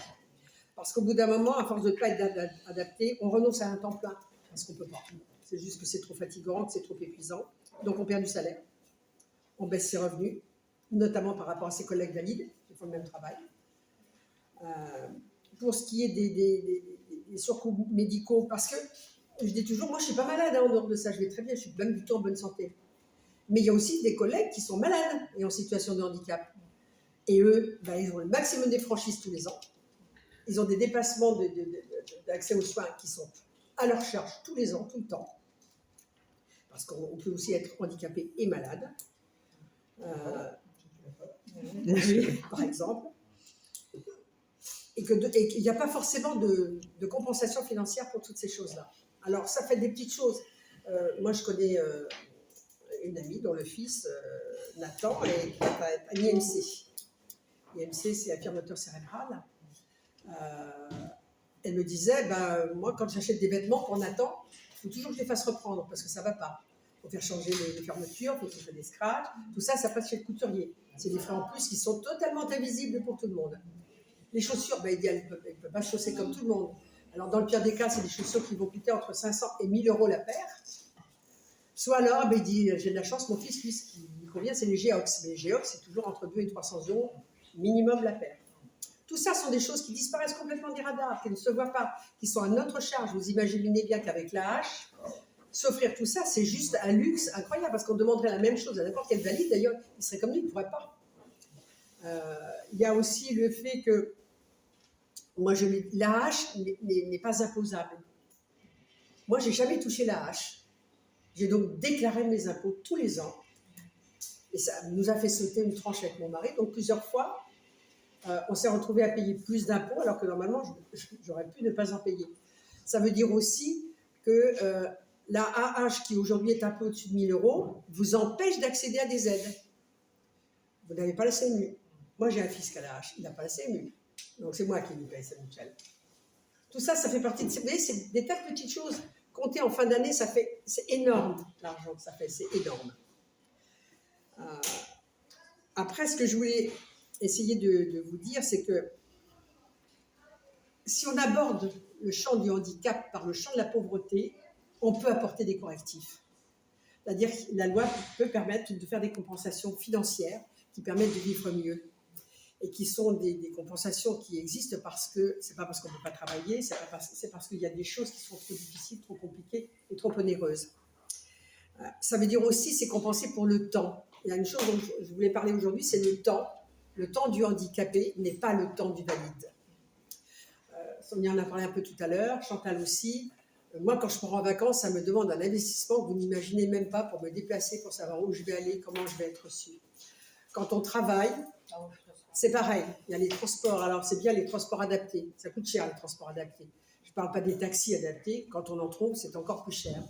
Speaker 5: Parce qu'au bout d'un moment, à force de ne pas être adapté, on renonce à un temps plein, parce qu'on ne peut pas. C'est juste que c'est trop fatigant, que c'est trop épuisant. Donc, on perd du salaire, on baisse ses revenus, notamment par rapport à ses collègues valides qui font le même travail. Pour ce qui est des surcoûts médicaux, parce que je dis toujours, moi je suis pas malade en dehors de ça, je vais très bien, je suis même du tout en bonne santé. Mais il y a aussi des collègues qui sont malades et en situation de handicap. Et eux, ben, ils ont le maximum des franchises tous les ans. Ils ont des dépassements d'accès aux soins qui sont à leur charge tous les ans, tout le temps. Parce qu'on peut aussi être handicapé et malade. Par exemple. Et qu'il n'y a pas forcément de compensation financière pour toutes ces choses-là. Alors, ça fait des petites choses. Moi, je connais une amie dont le fils, Nathan, est à l'IMC. L'IMC, c'est affirme moteur cérébral. Elle me disait, moi, quand j'achète des vêtements pour Nathan, il faut toujours que je les fasse reprendre parce que ça ne va pas. Il faut faire changer les fermetures, il faut qu'il fasse des scratchs. Tout ça, ça passe chez le couturier. C'est des frais en plus qui sont totalement invisibles pour tout le monde. Les chaussures, il ne peut pas chausser comme tout le monde. Alors, dans le pire des cas, c'est des chaussures qui vont coûter entre 500 et 1000 euros la paire. Soit alors, il dit, j'ai de la chance, mon fils, lui, ce qui lui convient, c'est les Geox. Mais les Geox, c'est toujours entre 200 et 300 euros minimum la paire. Tout ça sont des choses qui disparaissent complètement des radars, qui ne se voient pas, qui sont à notre charge. Vous imaginez bien qu'avec la hache, s'offrir tout ça, c'est juste un luxe incroyable, parce qu'on demanderait la même chose à n'importe quel valide. D'ailleurs, il serait comme nous, il ne pourrait pas. Il y a aussi le fait que moi, la hache n'est pas imposable. Moi, je n'ai jamais touché la hache. J'ai donc déclaré mes impôts tous les ans. Et ça nous a fait sauter une tranche avec mon mari. Donc, plusieurs fois, on s'est retrouvé à payer plus d'impôts, alors que normalement, j'aurais pu ne pas en payer. Ça veut dire aussi que la AH, qui aujourd'hui est un peu au-dessus de 1000 euros, vous empêche d'accéder à des aides. Vous n'avez pas la CMU. Moi, j'ai un fils qui a la hache, il n'a pas la CMU. Donc, c'est moi qui lui paye sa mutuelle. Tout ça, ça fait partie de... Vous voyez, c'est des tas de petites choses. Compter en fin d'année, c'est énorme, l'argent que ça fait, c'est énorme. Après, ce que je voulais essayer de vous dire, c'est que si on aborde le champ du handicap par le champ de la pauvreté, on peut apporter des correctifs. C'est-à-dire que la loi peut permettre de faire des compensations financières qui permettent de vivre mieux. Et qui sont des compensations qui existent parce que c'est pas parce qu'on ne peut pas travailler, c'est parce qu'il y a des choses qui sont trop difficiles, trop compliquées et trop onéreuses. Ça veut dire aussi c'est compensé pour le temps. Il y a une chose dont je voulais parler aujourd'hui, c'est le temps. Le temps du handicapé n'est pas le temps du valide. Sonia en a parlé un peu tout à l'heure, Chantal aussi. Moi, quand je pars en vacances, ça me demande un investissement que vous n'imaginez même pas pour me déplacer, pour savoir où je vais aller, comment je vais être reçue. Quand on travaille, c'est pareil, il y a les transports. Alors, c'est bien les transports adaptés. Ça coûte cher, les transports adaptés. Je ne parle pas des taxis adaptés. Quand on en trouve, c'est encore plus cher.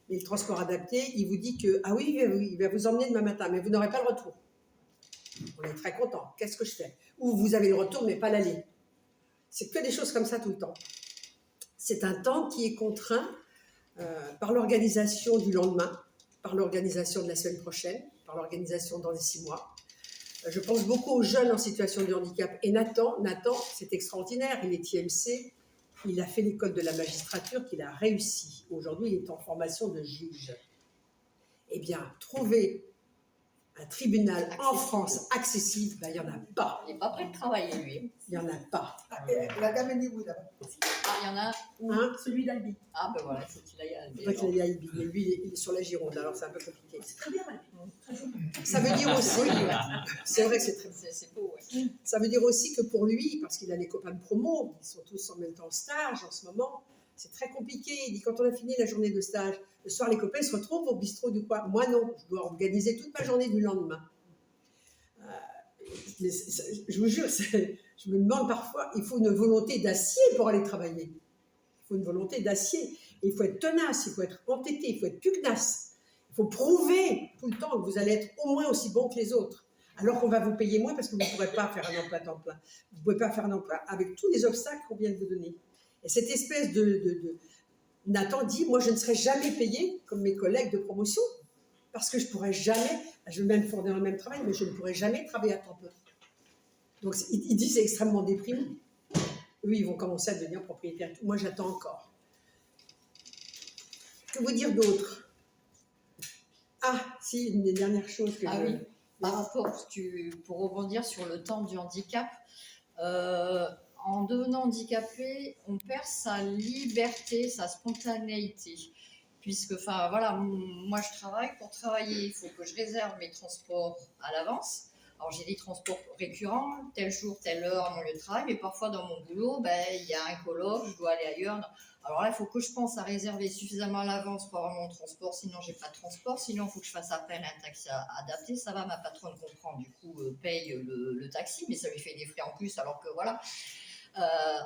Speaker 5: Mais le transport adapté, il vous dit que, ah oui, il va vous emmener demain matin, mais vous n'aurez pas le retour. On est très content. Qu'est-ce que je fais? Ou vous avez le retour, mais pas l'aller. C'est que des choses comme ça tout le temps. C'est un temps qui est contraint par l'organisation du lendemain, par l'organisation de la semaine prochaine, par l'organisation dans les 6 mois. Je pense beaucoup aux jeunes en situation de handicap. Et Nathan, c'est extraordinaire. Il est IMC, il a fait l'école de la magistrature, qu'il a réussi. Aujourd'hui, il est en formation de juge. Eh bien, trouver un tribunal en France accessible, il n'y en a pas.
Speaker 2: Il n'est pas prêt de travailler, lui.
Speaker 5: Il n'y en a pas.
Speaker 4: La dame est où d'abord?
Speaker 2: Ah, il y en a où?
Speaker 5: Hein?
Speaker 4: Celui d'Albi.
Speaker 2: Ah, ben voilà, il faut qu'il aille à
Speaker 5: C'est vrai qu'il est à Albi, mais lui, il est sur la Gironde, alors c'est un peu compliqué.
Speaker 4: C'est très bien.
Speaker 5: Ça veut dire aussi, c'est vrai que c'est très
Speaker 2: C'est beau, ouais.
Speaker 5: Ça veut dire aussi que pour lui, parce qu'il a les copains de promo, ils sont tous en même temps en stage en ce moment, c'est très compliqué. Il dit, quand on a fini la journée de stage, le soir, les copains se retrouvent au bistrot du coin. Moi, non, je dois organiser toute ma journée du lendemain. Mais je vous jure, je me demande parfois, il faut une volonté d'acier pour aller travailler. Il faut une volonté d'acier. Il faut être tenace, il faut être entêté, il faut être pugnace. Il faut prouver tout le temps que vous allez être au moins aussi bon que les autres. Alors qu'on va vous payer moins parce que vous ne pourrez pas faire un emploi à temps plein. Vous ne pouvez pas faire un emploi avec tous les obstacles qu'on vient de vous donner. Et cette espèce Nathan dit, moi je ne serai jamais payé comme mes collègues de promotion. parce que je pourrais jamais, je vais même fournir le même travail, mais je ne pourrais jamais travailler à temps plein. Donc il dit c'est extrêmement déprimant. Eux, ils vont commencer à devenir propriétaires. Moi, j'attends encore. Que vous dire d'autre? Ah, si, une des dernières choses que
Speaker 2: Ah oui, par rapport, pour rebondir sur le temps du handicap, en devenant handicapé, on perd sa liberté, sa spontanéité. Puisque, enfin, voilà, moi je travaille. Pour travailler, il faut que je réserve mes transports à l'avance. Alors j'ai des transports récurrents, tel jour, telle heure à mon lieu de travail, mais parfois dans mon boulot, ben, il y a un colloque, je dois aller ailleurs. Alors là, il faut que je pense à réserver suffisamment à l'avance pour avoir mon transport, sinon j'ai pas de transport, sinon il faut que je fasse appel à un taxi adapté. Ça va, ma patronne comprend, du coup paye le taxi, mais ça lui fait des frais en plus, alors que voilà.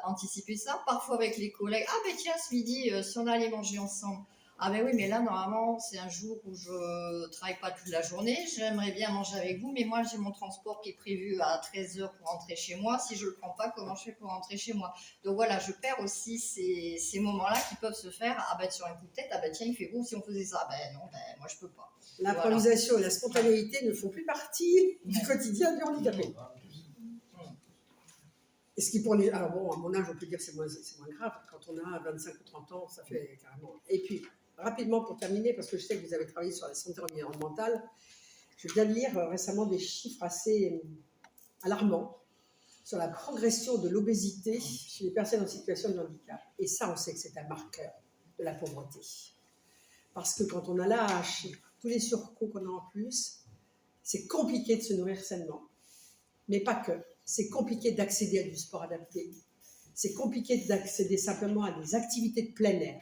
Speaker 2: Anticiper ça, parfois avec les collègues, ah ben tiens, ce midi, si on allait manger ensemble. Ah ben oui, mais là, normalement, c'est un jour où je travaille pas toute la journée. J'aimerais bien manger avec vous, mais moi, j'ai mon transport qui est prévu à 13h pour rentrer chez moi. Si je le prends pas, comment je fais pour rentrer chez moi? Donc voilà, je perds aussi ces moments-là qui peuvent se faire. Ah ben sur un coup de tête, ah ben tiens, il fait beau si on faisait ça. Ben non, ben moi, je peux pas.
Speaker 5: L'improvisation et la spontanéité ne font plus partie du quotidien du handicapé. Et ce qui pour les... Alors bon, à mon âge, on peut dire que c'est moins grave. Quand on a 25 ou 30 ans, ça fait carrément... Et puis, rapidement pour terminer, parce que je sais que vous avez travaillé sur la santé environnementale, je viens de lire récemment des chiffres assez alarmants sur la progression de l'obésité chez les personnes en situation de handicap. Et ça, on sait que c'est un marqueur de la pauvreté. Parce que quand on a l'âge, tous les surcoûts qu'on a en plus, c'est compliqué de se nourrir sainement. Mais pas que. C'est compliqué d'accéder à du sport adapté. C'est compliqué d'accéder simplement à des activités de plein air.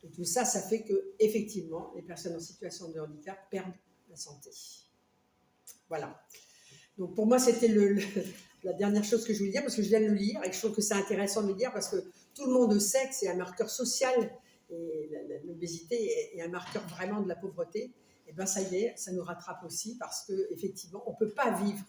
Speaker 5: Et tout ça, ça fait que, effectivement, les personnes en situation de handicap perdent la santé. Voilà. Donc pour moi, c'était la dernière chose que je voulais dire, parce que je viens de le lire, et je trouve que c'est intéressant de le dire, parce que tout le monde sait que c'est un marqueur social, et l'obésité est un marqueur vraiment de la pauvreté. Et bien ça y est, ça nous rattrape aussi, parce qu'effectivement, on ne peut pas vivre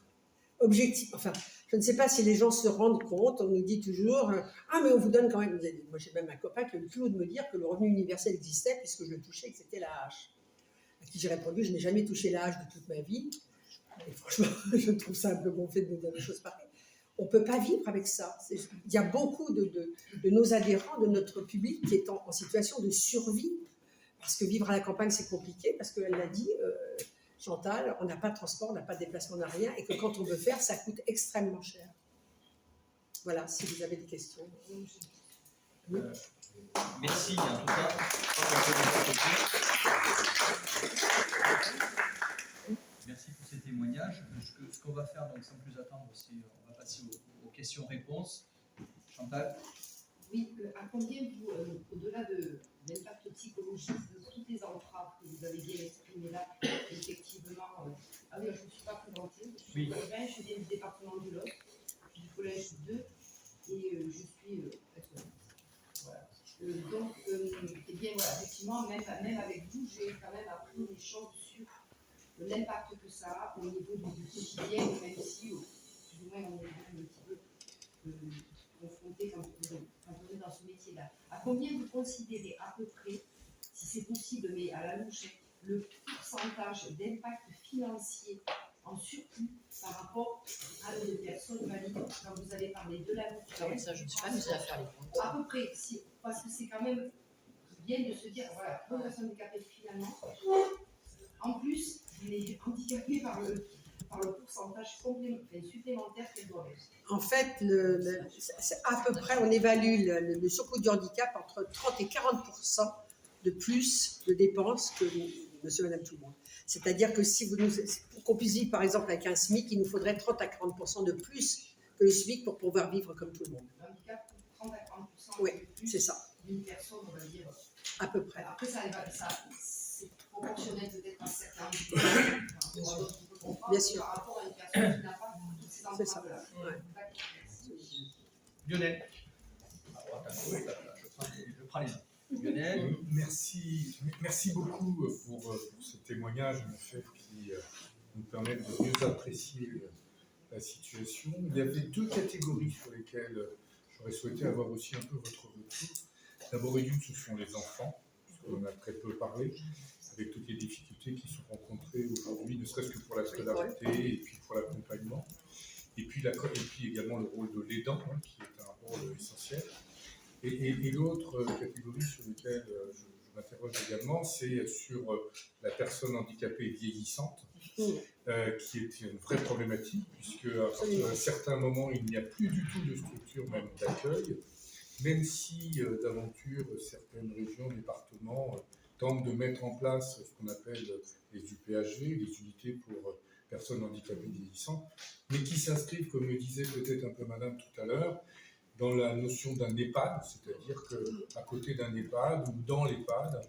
Speaker 5: objectif. Enfin, je ne sais pas si les gens se rendent compte, on nous dit toujours « Ah, mais on vous donne quand même… » Moi, j'ai même un copain qui a eu le culot de me dire que le revenu universel existait, puisque je le touchais et que c'était la hache. À qui j'ai répondu « Je n'ai jamais touché la hache de toute ma vie. » Et franchement, je trouve ça un peu gonflé de me dire des choses pareilles. On ne peut pas vivre avec ça. Il y a beaucoup de nos adhérents, de notre public, qui est en situation de survie, parce que vivre à la campagne, c'est compliqué, parce qu'elle l'a dit… Chantal, on n'a pas de transport, on n'a pas de déplacement, on n'a rien, et que quand on veut faire, ça coûte extrêmement cher. Voilà, si vous avez des questions. Oui.
Speaker 1: Merci, en tout cas. Merci pour ces témoignages. Ce qu'on va faire, donc, sans plus attendre, c'est on va passer aux questions-réponses. Chantal?
Speaker 6: Oui, à combien vous, au-delà de l'impact psychologique de toutes les entraves que vous avez bien exprimées là, effectivement, ah oui, je ne me suis pas présentée, je suis Corinne, je viens du département du Lot, je suis du collège 2 et je suis voilà. Donc, eh bien voilà, effectivement, même avec vous, j'ai quand même appris des choses sur l'impact que ça a au niveau du quotidien, même si, plus ou moins, on est un petit peu confronté quand on est dans ce métier-là. À combien vous considérez à peu près, si c'est possible, mais à la louche, le pourcentage d'impact financier en surcoût par rapport à des personnes valides quand vous avez parlé de la mutuelle?
Speaker 2: Ça, je ne suis pas amusée à faire les comptes.
Speaker 6: À peu près, parce que c'est quand même bien de se dire, voilà, pour personne handicapée finalement, en plus, il est handicapé par le pourcentage supplémentaire qu'elle doit mettre.
Speaker 5: En fait, à peu près, on évalue le surcoût du handicap entre 30 et 40% de plus de dépenses que monsieur et madame tout le monde. C'est-à-dire que pour qu'on puisse vivre, par exemple, avec un SMIC, il nous faudrait 30 à 40% de plus que le SMIC pour pouvoir vivre comme tout le monde.
Speaker 6: Le handicap, 30 à 40%
Speaker 5: Oui,
Speaker 6: de plus
Speaker 5: c'est ça.
Speaker 6: D'une personne, on va dire.
Speaker 5: À peu près.
Speaker 6: Après, c'est proportionnel peut-être à certains handicap.
Speaker 5: Bien sûr.
Speaker 6: Par rapport à une personne qui n'a pas toutes ces entraves-là.
Speaker 1: Lionel. Je prends les uns. Lionel.
Speaker 7: Merci beaucoup pour ce témoignage, en fait, qui nous permet de mieux apprécier la situation. Il y avait deux catégories sur lesquelles j'aurais souhaité avoir aussi un peu votre retour. D'abord, ce sont les enfants, parce qu'on en a très peu parlé, avec toutes les difficultés qui sont rencontrées aujourd'hui, ne serait-ce que pour la scolarité et puis pour l'accompagnement. Et puis également le rôle de l'aidant, qui est un rôle essentiel. Et l'autre catégorie sur laquelle je m'interroge également, c'est sur la personne handicapée vieillissante, qui est une vraie problématique, puisque à partir d'un certain moment, il n'y a plus du tout de structure même d'accueil, même si d'aventure certaines régions, départements tentent de mettre en place ce qu'on appelle les UPHV, les unités pour personnes handicapées vieillissantes, mais qui s'inscrivent, comme le disait peut-être un peu madame tout à l'heure, dans la notion d'un EHPAD, c'est-à-dire qu'à côté d'un EHPAD ou dans l'EHPAD,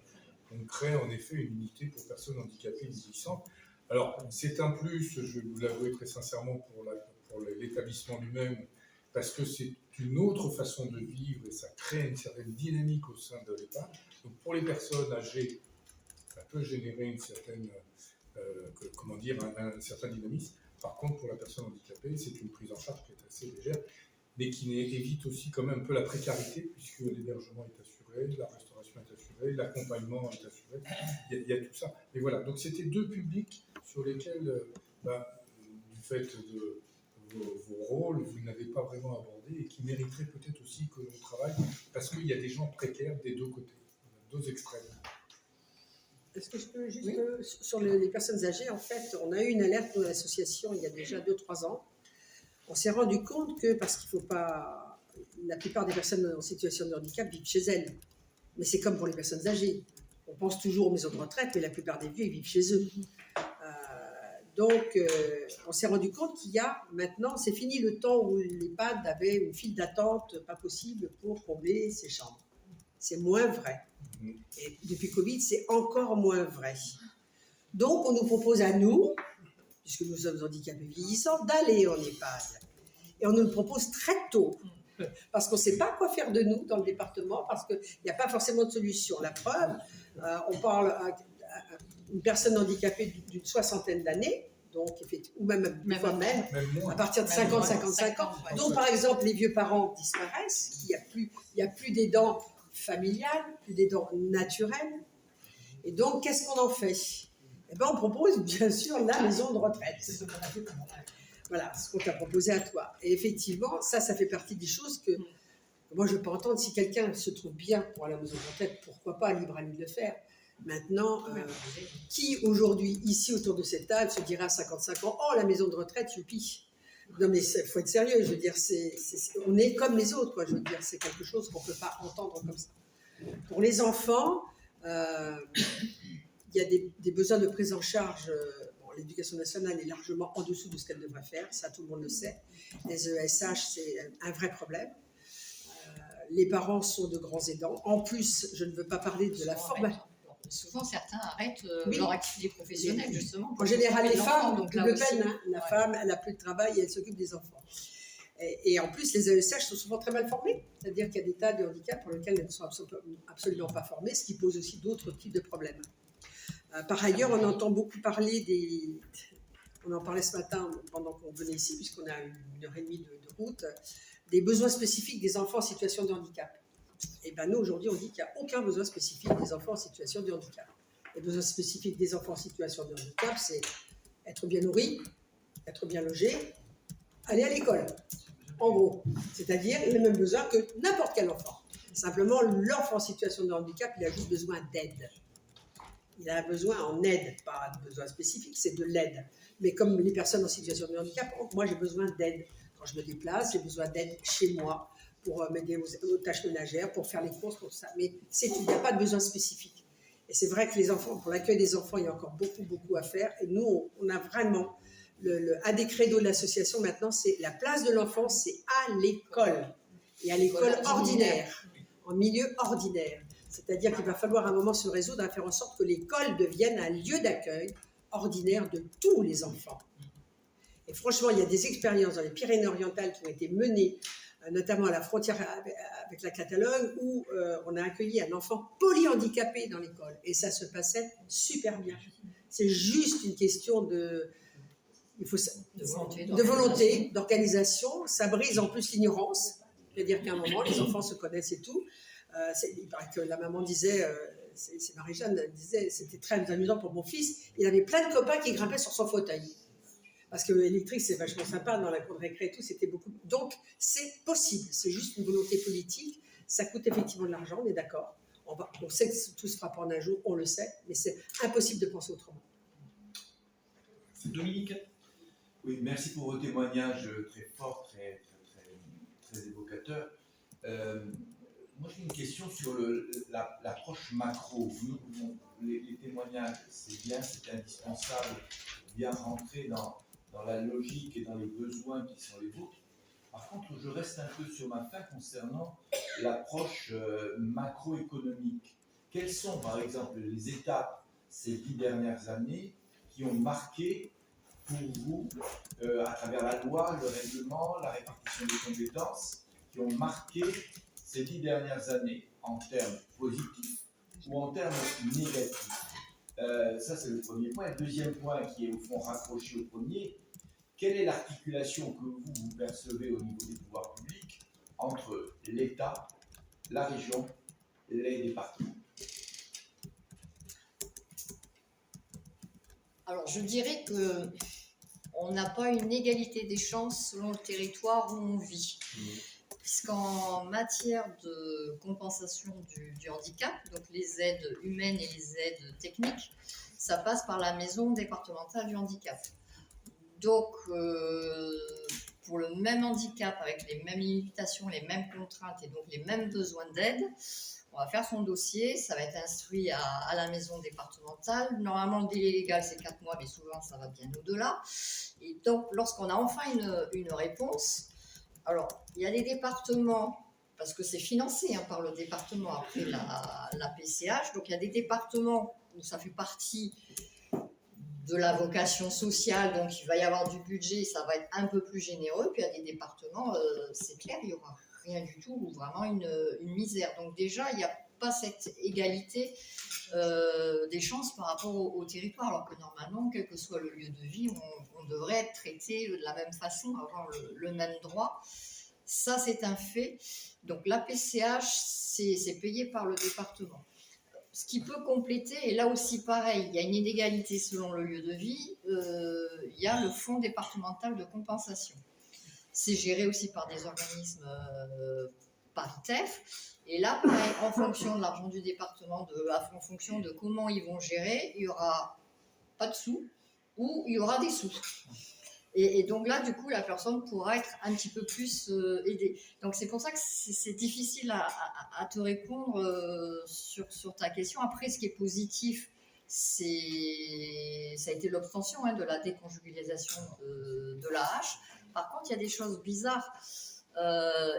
Speaker 7: on crée en effet une unité pour personnes handicapées vieillissantes. Alors, c'est un plus, je vais vous l'avouer très sincèrement, pour l'établissement lui-même, parce que c'est une autre façon de vivre et ça crée une certaine dynamique au sein de l'EHPAD. Donc, pour les personnes âgées, ça peut générer une certaine, un certain dynamisme. Par contre, pour la personne handicapée, c'est une prise en charge qui est assez légère, mais qui évite aussi quand même un peu la précarité, puisque l'hébergement est assuré, la restauration est assurée, l'accompagnement est assuré, il y a tout ça. Et voilà, donc c'était deux publics sur lesquels, du fait de vos rôles, vous n'avez pas vraiment abordé et qui mériteraient peut-être aussi que l'on travaille, parce qu'il y a des gens précaires des deux côtés, deux extrêmes.
Speaker 5: Est-ce que je peux juste, sur les personnes âgées, en fait, on a eu une alerte de l'association il y a déjà 2-3 ans. On s'est rendu compte que, parce qu'il ne faut pas... La plupart des personnes en situation de handicap vivent chez elles. Mais c'est comme pour les personnes âgées. On pense toujours aux maisons de retraite, mais la plupart des vieux, ils vivent chez eux. Donc, on s'est rendu compte qu'il y a maintenant, c'est fini le temps où l'EHPAD avait une file d'attente pas possible pour combler ses chambres. C'est moins vrai. Et depuis Covid, c'est encore moins vrai. Donc, on nous propose à nous, puisque nous sommes handicapés vieillissants, d'aller en EHPAD. Et on nous le propose très tôt, parce qu'on ne sait pas quoi faire de nous dans le département, parce qu'il n'y a pas forcément de solution. La preuve, on parle à une personne handicapée d'une 60aine d'années, donc, ou même à partir de 50-55 ans, dont par exemple les vieux parents disparaissent, il n'y a plus d'aidants familiales, plus d'aidants naturels. Et donc, qu'est-ce qu'on en fait ? Eh bien, on propose bien sûr la maison de retraite. Voilà, ce qu'on t'a proposé à toi. Et effectivement, ça fait partie des choses que moi, je peux entendre. Si quelqu'un se trouve bien pour aller à la maison de retraite, pourquoi pas, libre à lui de le faire. Maintenant, qui aujourd'hui, ici, autour de cette table, se dira à 55 ans, oh, la maison de retraite, youpi. Non, mais il faut être sérieux, je veux dire, on est comme les autres, quoi. Je veux dire, c'est quelque chose qu'on ne peut pas entendre comme ça. Pour les enfants, il y a des besoins de prise en charge. L'éducation nationale est largement en dessous de ce qu'elle devrait faire, ça tout le monde le sait. Les ESH, c'est un vrai problème. Les parents sont de grands aidants. En plus, je ne veux pas parler de la formation.
Speaker 2: Souvent, certains arrêtent leur activité professionnelle, justement.
Speaker 5: En général, les femmes ont plus de peine. Hein. La femme, elle n'a plus de travail et elle s'occupe des enfants. Et en plus, les ESH sont souvent très mal formés. C'est-à-dire qu'il y a des tas de handicaps pour lesquels elles ne sont absolument pas formées, ce qui pose aussi d'autres types de problèmes. Par ailleurs, on entend beaucoup parler on en parlait ce matin pendant qu'on venait ici, puisqu'on a 1h30 de route, des besoins spécifiques des enfants en situation de handicap. Et bien nous, aujourd'hui, on dit qu'il n'y a aucun besoin spécifique des enfants en situation de handicap. Les besoins spécifiques des enfants en situation de handicap, c'est être bien nourri, être bien logé, aller à l'école, en gros. C'est-à-dire les mêmes besoins que n'importe quel enfant. Simplement, l'enfant en situation de handicap, il a juste besoin d'aide. Il a besoin en aide, pas de besoin spécifique, c'est de l'aide. Mais comme les personnes en situation de handicap, moi j'ai besoin d'aide. Quand je me déplace, j'ai besoin d'aide chez moi pour m'aider aux tâches ménagères, pour faire les courses, pour tout ça. Mais il n'y a pas de besoin spécifique. Et c'est vrai que les enfants, pour l'accueil des enfants, il y a encore beaucoup à faire. Et nous, on a vraiment, un des credos de l'association maintenant, c'est la place de l'enfant, c'est à l'école. Et à l'école ordinaire, en milieu ordinaire. C'est-à-dire qu'il va falloir à un moment se résoudre à faire en sorte que l'école devienne un lieu d'accueil ordinaire de tous les enfants. Et franchement, il y a des expériences dans les Pyrénées-Orientales qui ont été menées, notamment à la frontière avec la Catalogne, où on a accueilli un enfant polyhandicapé dans l'école. Et ça se passait super bien. C'est juste une question de volonté, d'organisation. Ça brise en plus l'ignorance. C'est-à-dire qu'à un moment, les enfants se connaissent et tout. Il paraît que la maman disait, c'est Marie-Jeanne, elle disait, c'était très amusant pour mon fils, il avait plein de copains qui grimpaient sur son fauteuil. Parce que l'électrique, c'est vachement sympa, dans la cour de récré et tout, c'était beaucoup. Donc, c'est possible, c'est juste une volonté politique, ça coûte effectivement de l'argent, on est d'accord. On sait que tout se fera pas en un jour, on le sait, mais c'est impossible de penser autrement.
Speaker 1: Dominique?
Speaker 8: Oui, merci pour vos témoignages très forts, très évocateurs. Moi, j'ai une question sur l'approche macro. Les témoignages, c'est bien, c'est indispensable, bien rentrer dans la logique et dans les besoins qui sont les vôtres. Par contre, je reste un peu sur ma faim concernant l'approche macroéconomique. Quelles sont, par exemple, les étapes ces 10 dernières années qui ont marqué pour vous, à travers la loi, le règlement, la répartition des compétences, qui ont marqué ces 10 dernières années en termes positifs ou en termes négatifs? Ça, c'est le premier point. Le deuxième point, qui est au fond raccroché au premier, quelle est l'articulation que vous percevez au niveau des pouvoirs publics entre l'État, la région, les départements?
Speaker 2: Alors, je dirais qu'on n'a pas une égalité des chances selon le territoire où on vit. Puisqu'en matière de compensation du handicap, donc les aides humaines et les aides techniques, ça passe par la maison départementale du handicap. Donc, pour le même handicap, avec les mêmes limitations, les mêmes contraintes et donc les mêmes besoins d'aide, on va faire son dossier, ça va être instruit à la maison départementale. Normalement, le délai légal, c'est 4 mois, mais souvent, ça va bien au-delà. Et donc, lorsqu'on a enfin une réponse, alors, il y a des départements, parce que c'est financé par le département après la PCH, donc il y a des départements où ça fait partie de la vocation sociale, donc il va y avoir du budget, ça va être un peu plus généreux, puis il y a des départements, c'est clair, il n'y aura rien du tout, ou vraiment une misère. Donc déjà, il n'y a pas cette égalité des chances par rapport au territoire, alors que normalement, quel que soit le lieu de vie, on devrait être traité de la même façon, avoir le même droit. Ça, c'est un fait. Donc la PCH, c'est payé par le département. Ce qui peut compléter, et là aussi pareil, il y a une inégalité selon le lieu de vie, il y a le fonds départemental de compensation. C'est géré aussi par des organismes paritaires. Et là, pareil, en fonction de l'argent du département, en fonction de comment ils vont gérer, il n'y aura pas de sous ou il y aura des sous. Et donc là, du coup, la personne pourra être un petit peu plus aidée. Donc c'est pour ça que c'est difficile à te répondre sur ta question. Après, ce qui est positif, ça a été l'obtention de la déconjugalisation de l'AH. Par contre, il y a des choses bizarres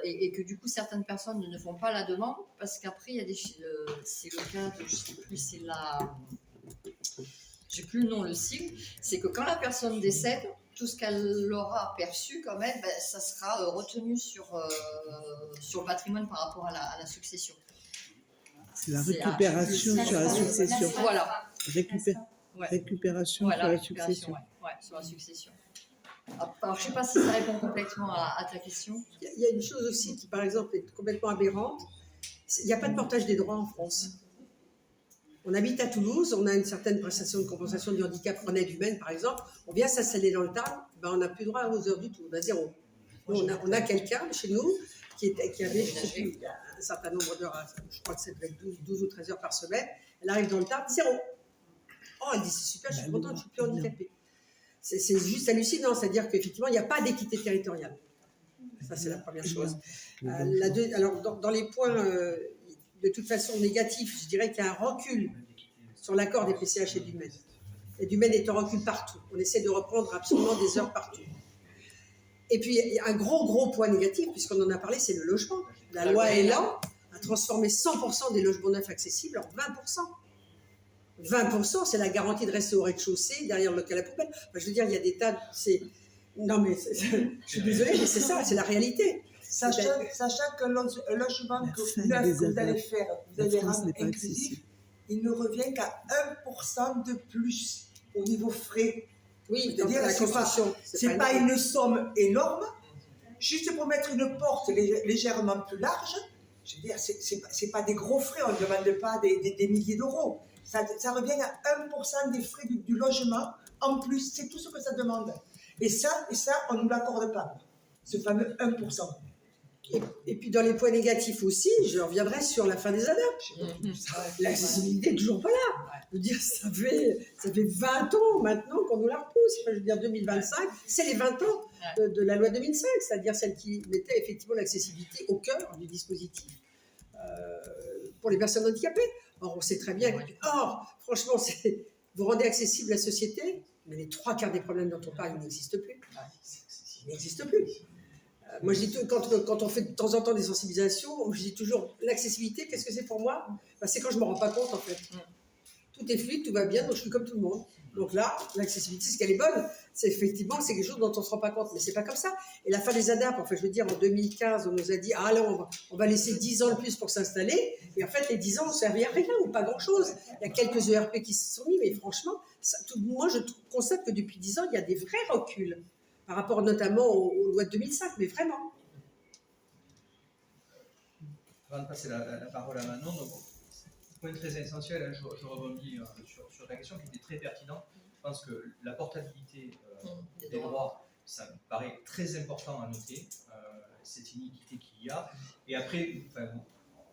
Speaker 2: et que du coup, certaines personnes ne font pas la demande parce qu'après, il y a c'est le cas de, je sais plus, j'ai plus le nom, le sigle, c'est que quand la personne décède, tout ce qu'elle aura perçu comme aide, ça sera retenu sur le patrimoine par rapport à la succession.
Speaker 9: C'est la récupération sur la succession.
Speaker 2: Voilà.
Speaker 9: Récupération
Speaker 2: voilà,
Speaker 9: sur la succession.
Speaker 2: Ouais, sur la succession. Alors, je ne sais pas si ça répond complètement à ta question.
Speaker 5: Il y a une chose aussi qui, par exemple, est complètement aberrante. Il n'y a pas de portage des droits en France. On habite à Toulouse, on a une certaine prestation de compensation du handicap en aide humaine, par exemple. On vient s'installer dans le Tarn, on n'a plus droit aux heures du tout, on a zéro. Nous, on a quelqu'un chez nous qui avait, je sais plus, un certain nombre d'heures, je crois que ça devait être 12 ou 13 heures par semaine. Elle arrive dans le Tarn, zéro. Oh, elle dit c'est super, je suis contente, je ne suis plus handicapée. C'est juste hallucinant, c'est-à-dire qu'effectivement, il n'y a pas d'équité territoriale. Ça, c'est la première chose. Alors, dans les points, de toute façon, négatifs, je dirais qu'il y a un recul sur l'accord des PCH et du MEN. Et du MEN est en recul partout. On essaie de reprendre absolument des heures partout. Et puis, il y a un gros point négatif, puisqu'on en a parlé, c'est le logement. La loi Elan a transformé 100% des logements neufs accessibles en 20%. 20%, c'est la garantie de rester au rez-de-chaussée, derrière le local à poubelle. Enfin, je veux dire, il y a des tas de... Non, mais je suis désolée, mais c'est ça, c'est la réalité.
Speaker 4: Sachant que le logement neuf que vous allez faire, vous allez rendre inclusif, il ne revient qu'à 1% de plus au niveau frais.
Speaker 5: Oui,
Speaker 4: c'est-à-dire
Speaker 5: la construction.
Speaker 4: C'est pas une somme énorme, juste pour mettre une porte légèrement plus large, Je veux dire, c'est pas des gros frais, on ne demande pas des milliers d'euros. Ça revient à 1% des frais du logement en plus, c'est tout ce que ça demande. Et ça on ne nous l'accorde pas, ce fameux 1%.
Speaker 5: Et puis dans les points négatifs aussi, je reviendrai sur la fin des ADAP. L'accessibilité n'est toujours pas là. Je veux dire, ça fait 20 ans maintenant qu'on nous la repousse. Enfin, je veux dire, 2025, c'est les 20 ans de la loi 2005, c'est-à-dire celle qui mettait effectivement l'accessibilité au cœur du dispositif pour les personnes handicapées. Or, on sait très bien que, franchement, vous rendez accessible la société, mais les 3 quarts des problèmes dont on parle, ils n'existent plus. Ils n'existent plus. Moi, je dis quand on fait de temps en temps des sensibilisations, je dis toujours l'accessibilité, qu'est-ce que c'est pour moi? C'est quand je ne me rends pas compte, en fait. Tout est fluide, tout va bien, donc je suis comme tout le monde. Donc là, l'accessibilité, c'est qu'elle est bonne. C'est effectivement, c'est quelque chose dont on ne se rend pas compte, mais ce n'est pas comme ça. Et la fin des ADAP, en fait, je veux dire, en 2015, on nous a dit, là, on va laisser 10 ans de plus pour s'installer. Et en fait, les 10 ans ne servaient à rien ou pas grand-chose. Il y a quelques ERP qui se sont mis, mais franchement, moi, je constate que depuis 10 ans, il y a des vrais reculs par rapport notamment aux lois de 2005, mais vraiment.
Speaker 1: Avant de passer la parole à Manon, donc, point très essentiel, hein, je rebondis sur la question qui était très pertinente. Je pense que la portabilité des droits, ça me paraît très important à noter, cette iniquité qu'il y a. Et après,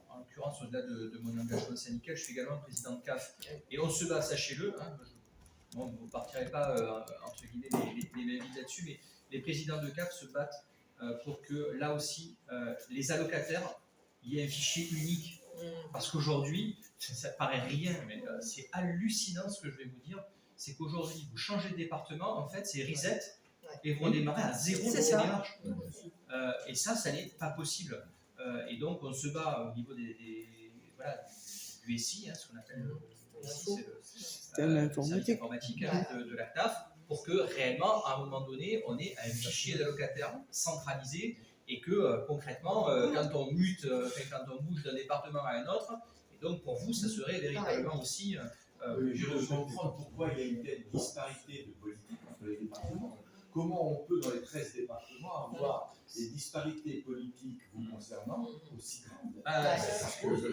Speaker 1: en l'occurrence, au-delà de mon engagement syndical, je suis également président de CAF. Et on se bat, sachez-le, hein, vous ne partirez pas, entre guillemets, les mains vides là-dessus, mais les présidents de CAF se battent pour que, là aussi, les allocataires, il y ait un fichier unique. Parce qu'aujourd'hui, ça paraît rien, mais c'est hallucinant ce que je vais vous dire, c'est qu'aujourd'hui, vous changez de département, en fait, c'est reset, et vous redémarrez à zéro dans ces démarches. Et ça n'est pas possible. Et donc, on se bat au niveau du SI, hein, ce qu'on appelle le système informatique de la CAF, pour que réellement, à un moment donné, on ait un fichier d'allocataires centralisé et que concrètement, quand on mute, quand on bouge d'un département à un autre, et donc pour vous, ça serait véritablement aussi...
Speaker 8: je veux comprendre pourquoi il y a une telle disparité de politique entre les départements. Comment on peut, dans les 13 départements, avoir des disparités politiques vous concernant aussi grandes?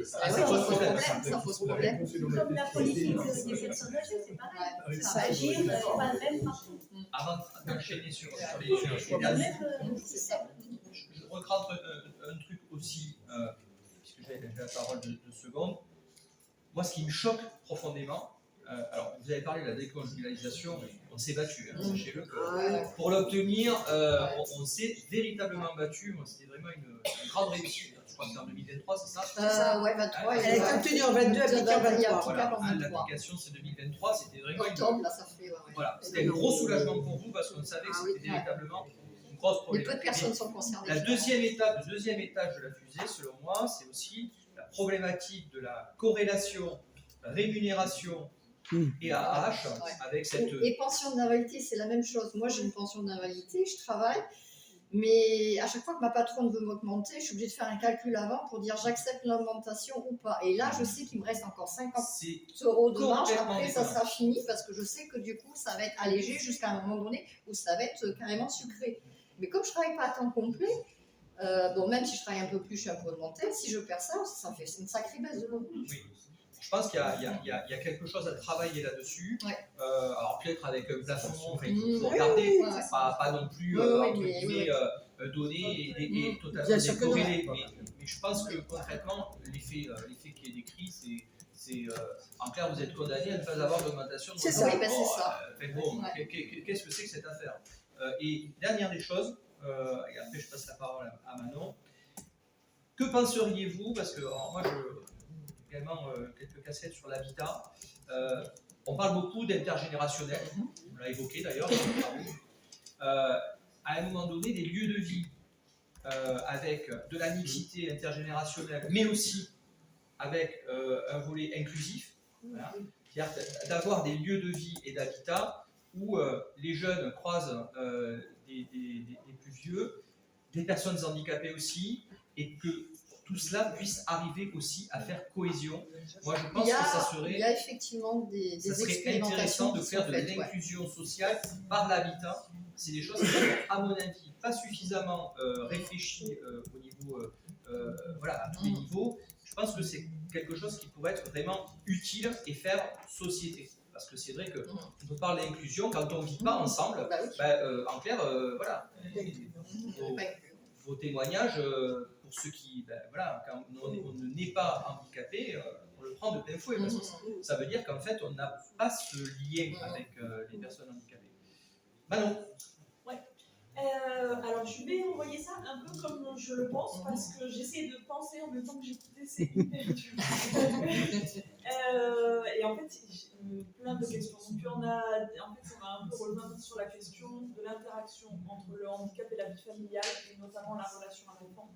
Speaker 2: Ça pose problème.
Speaker 10: Comme la politique des personnes âgées, c'est pareil. Ça va agir pas le même partout.
Speaker 1: Avant d'enchaîner sur les derniers, je recrante un truc aussi, puisque j'avais la parole de 2 secondes. Moi, ce qui me choque profondément, alors vous avez parlé de la déconjugalisation, on s'est battu, hein, sachez-le que pour l'obtenir, on s'est véritablement battu, c'était vraiment une grande réussite. Je crois que c'est en 2023, c'est ça?
Speaker 2: Ouais, 23.
Speaker 5: Elle est obtenue en 22, appliquée en 23.
Speaker 1: Voilà, l'application c'est 2023, c'était vraiment
Speaker 2: octobre, là, ça fait,
Speaker 1: voilà, c'était un gros soulagement pour vous parce qu'on savait que c'était véritablement une grosse problématique.
Speaker 2: Mais peu de personnes sont concernées.
Speaker 1: Le deuxième étage de la fusée, selon moi, c'est aussi la problématique de la corrélation rémunération et AH avec cette...
Speaker 2: Et pension d'invalidité, c'est la même chose. Moi, j'ai une pension d'invalidité, je travaille, mais à chaque fois que ma patronne veut m'augmenter, je suis obligée de faire un calcul avant pour dire j'accepte l'augmentation ou pas. Et là, je sais qu'il me reste encore 50 € de marge. Après, ça sera fini parce que je sais que du coup, ça va être allégé jusqu'à un moment donné où ça va être carrément sucré. Mais comme je ne travaille pas à temps complet, même si je travaille un peu plus, je suis un peu augmentée, si je perds ça, ça fait une sacrée baisse de revenus.
Speaker 1: Oui. Je pense qu'il y a quelque chose à travailler là-dessus. Alors peut-être avec un plafond, il faut regarder, pas non plus donner et totalement décorrélé. Mais je pense que concrètement, l'effet qui est décrit, c'est en clair, vous êtes condamné à ne pas avoir d'augmentation.
Speaker 2: C'est ça. Oui, c'est ça.
Speaker 1: Qu'est-ce que c'est que cette affaire? Et dernière des choses, et après je passe la parole à Manon. Que penseriez-vous, parce que moi également quelques cassettes sur l'habitat. On parle beaucoup d'intergénérationnel, on l'a évoqué d'ailleurs. À un moment donné, des lieux de vie avec de la mixité intergénérationnelle, mais aussi avec un volet inclusif, voilà. C'est-à-dire d'avoir des lieux de vie et d'habitat où les jeunes croisent des plus vieux, des personnes handicapées aussi, et que tout cela puisse arriver aussi à faire cohésion. Moi, je pense que ça serait...
Speaker 2: Il y a effectivement des
Speaker 1: intéressant de faire de l'inclusion sociale par l'habitat. C'est des choses qui sont, à mon avis, pas suffisamment réfléchies au niveau voilà, à tous les niveaux. Je pense que c'est quelque chose qui pourrait être vraiment utile et faire société. Parce que c'est vrai que on parle d'inclusion, quand on ne vit pas ensemble, en clair, voilà, vos témoignages, pour ceux qui, voilà, quand on ne naît pas handicapé, on le prend de plein fouet, parce que ça veut dire qu'en fait, on n'a pas ce lien avec les personnes handicapées. Manon.
Speaker 11: Ouais. Alors, je vais envoyer ça un peu comme je le pense, parce que j'essaie de penser en même temps que j'écoutais, c'est hyper dur. Et en fait, j'ai plein de questions. Donc, on va un peu rejoindre sur la question de l'interaction entre le handicap et la vie familiale, et notamment la relation à l'enfant.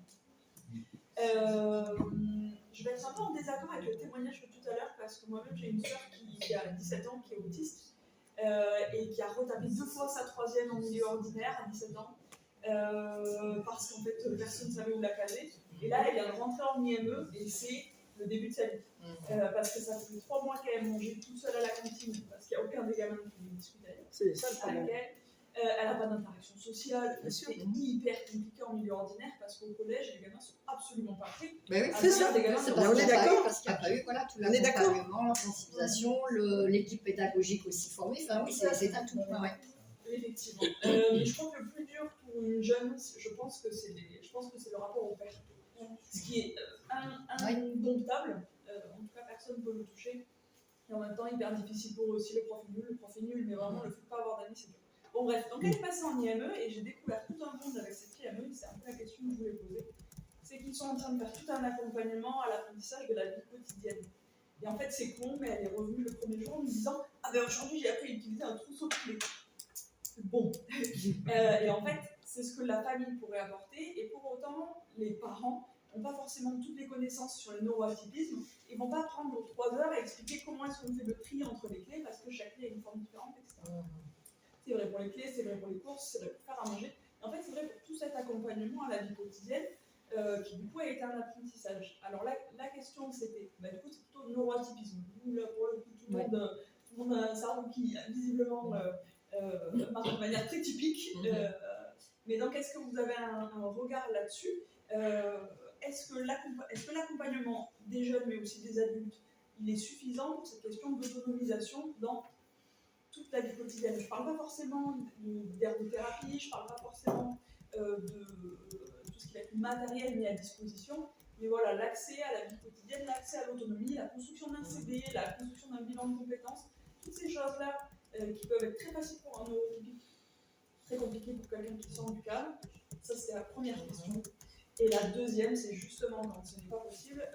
Speaker 11: Je vais être un peu en désaccord avec le témoignage de tout à l'heure, parce que moi-même, j'ai une sœur qui a 17 ans, qui est autiste. Et qui a retapé 2 fois sa 3e en milieu ordinaire à 17 ans, parce qu'en fait personne ne savait où la caser. Et là, elle vient de rentrer en IME et c'est le début de sa vie. Parce que ça fait 3 mois qu'elle mangeait toute seule à la cantine, parce qu'il n'y a aucun des gamins qui lui discute avec.
Speaker 5: C'est ça le problème.
Speaker 11: Elle n'a pas d'interaction sociale, c'est hyper compliqué en milieu ordinaire parce qu'au collège, les gamins ne sont absolument pas prêts.
Speaker 2: Mais oui,
Speaker 5: c'est ça.
Speaker 11: Des gamins,
Speaker 2: C'est
Speaker 5: on est d'accord.
Speaker 2: parce qu'il n'y a pas eu voilà, tout l'accompagnement, la sensibilisation, l'équipe pédagogique aussi formée. Enfin, oui, c'est un tout. Ouais.
Speaker 11: Effectivement. Je crois que le plus dur pour une jeune, je pense que c'est le rapport au père. Ce qui est indomptable. En tout cas, personne ne peut le toucher. Et en même temps, hyper difficile pour eux aussi. Le prof est nul, mais vraiment, le fait de ne pas avoir d'amis, c'est dur. Bon, bref, donc elle est passée en IME et j'ai découvert tout un monde avec cette IME. C'est un peu la question que je voulais poser. C'est qu'ils sont en train de faire tout un accompagnement à l'apprentissage de la vie quotidienne. Et en fait, c'est con, mais elle est revenue le premier jour en me disant « Ah ben aujourd'hui, j'ai appris à utiliser un trousseau de clés. » Bon. Et en fait, c'est ce que la famille pourrait apporter. Et pour autant, les parents n'ont pas forcément toutes les connaissances sur les neuroatypismes. Ils ne vont pas prendre 3 heures à expliquer comment est-ce qu'on fait le tri entre les clés, parce que chaque clé a une forme différente, etc. C'est vrai pour les clés, c'est vrai pour les courses, c'est vrai pour faire à manger. Et en fait, c'est vrai pour tout cet accompagnement à la vie quotidienne, qui du coup a été un apprentissage. Alors la question c'était, du coup c'est plutôt neuroatypisme. Là, pour le coup, tout le monde a un cerveau qui visiblement marche de manière très typique. Mais donc est-ce que vous avez un regard là-dessus? Est-ce que l'accompagnement des jeunes, mais aussi des adultes, il est suffisant pour cette question d'autonomisation dans toute la vie quotidienne? Je ne parle pas forcément d'ergothérapie, je ne parle pas forcément de tout ce qui va être matériel mis à disposition, mais voilà, l'accès à la vie quotidienne, l'accès à l'autonomie, la construction d'un CD, la construction d'un bilan de compétences, toutes ces choses-là qui peuvent être très faciles pour un neurotypique, très compliquées pour quelqu'un qui sent du calme. Ça, c'était la première question. Et la deuxième, c'est justement quand ce n'est pas possible,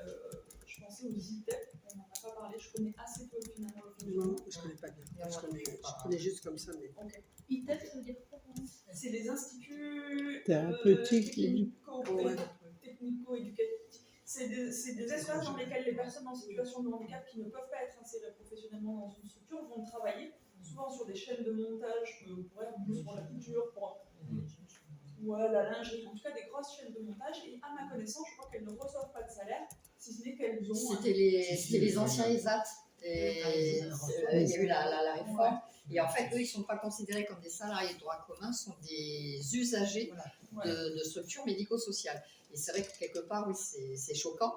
Speaker 11: je pensais aux ITEP, on n'en a pas parlé, je connais assez peu finalement le fonctionnement.
Speaker 5: Non, je ne connais pas bien. Je connais juste comme ça. Mais...
Speaker 11: Okay.
Speaker 10: ITEP, ça veut dire quoi?
Speaker 11: C'est les instituts
Speaker 9: thérapeutiques,
Speaker 11: technico-éducatifs. C'est des espaces dans lesquels les personnes en situation de handicap qui ne peuvent pas être insérées professionnellement dans une structure vont travailler, souvent sur des chaînes de montage, pour la couture, ou la lingerie, en tout cas des grosses chaînes de montage, et à ma connaissance, je crois qu'elles ne reçoivent pas de salaire, si ce n'est qu'elles ont...
Speaker 2: C'était les anciens ESAT, et il y a eu la réforme, et en fait, eux, ils ne sont pas considérés comme des salariés de droit commun, ce sont des usagers de structures médico-sociales. Et c'est vrai que quelque part, oui, c'est choquant.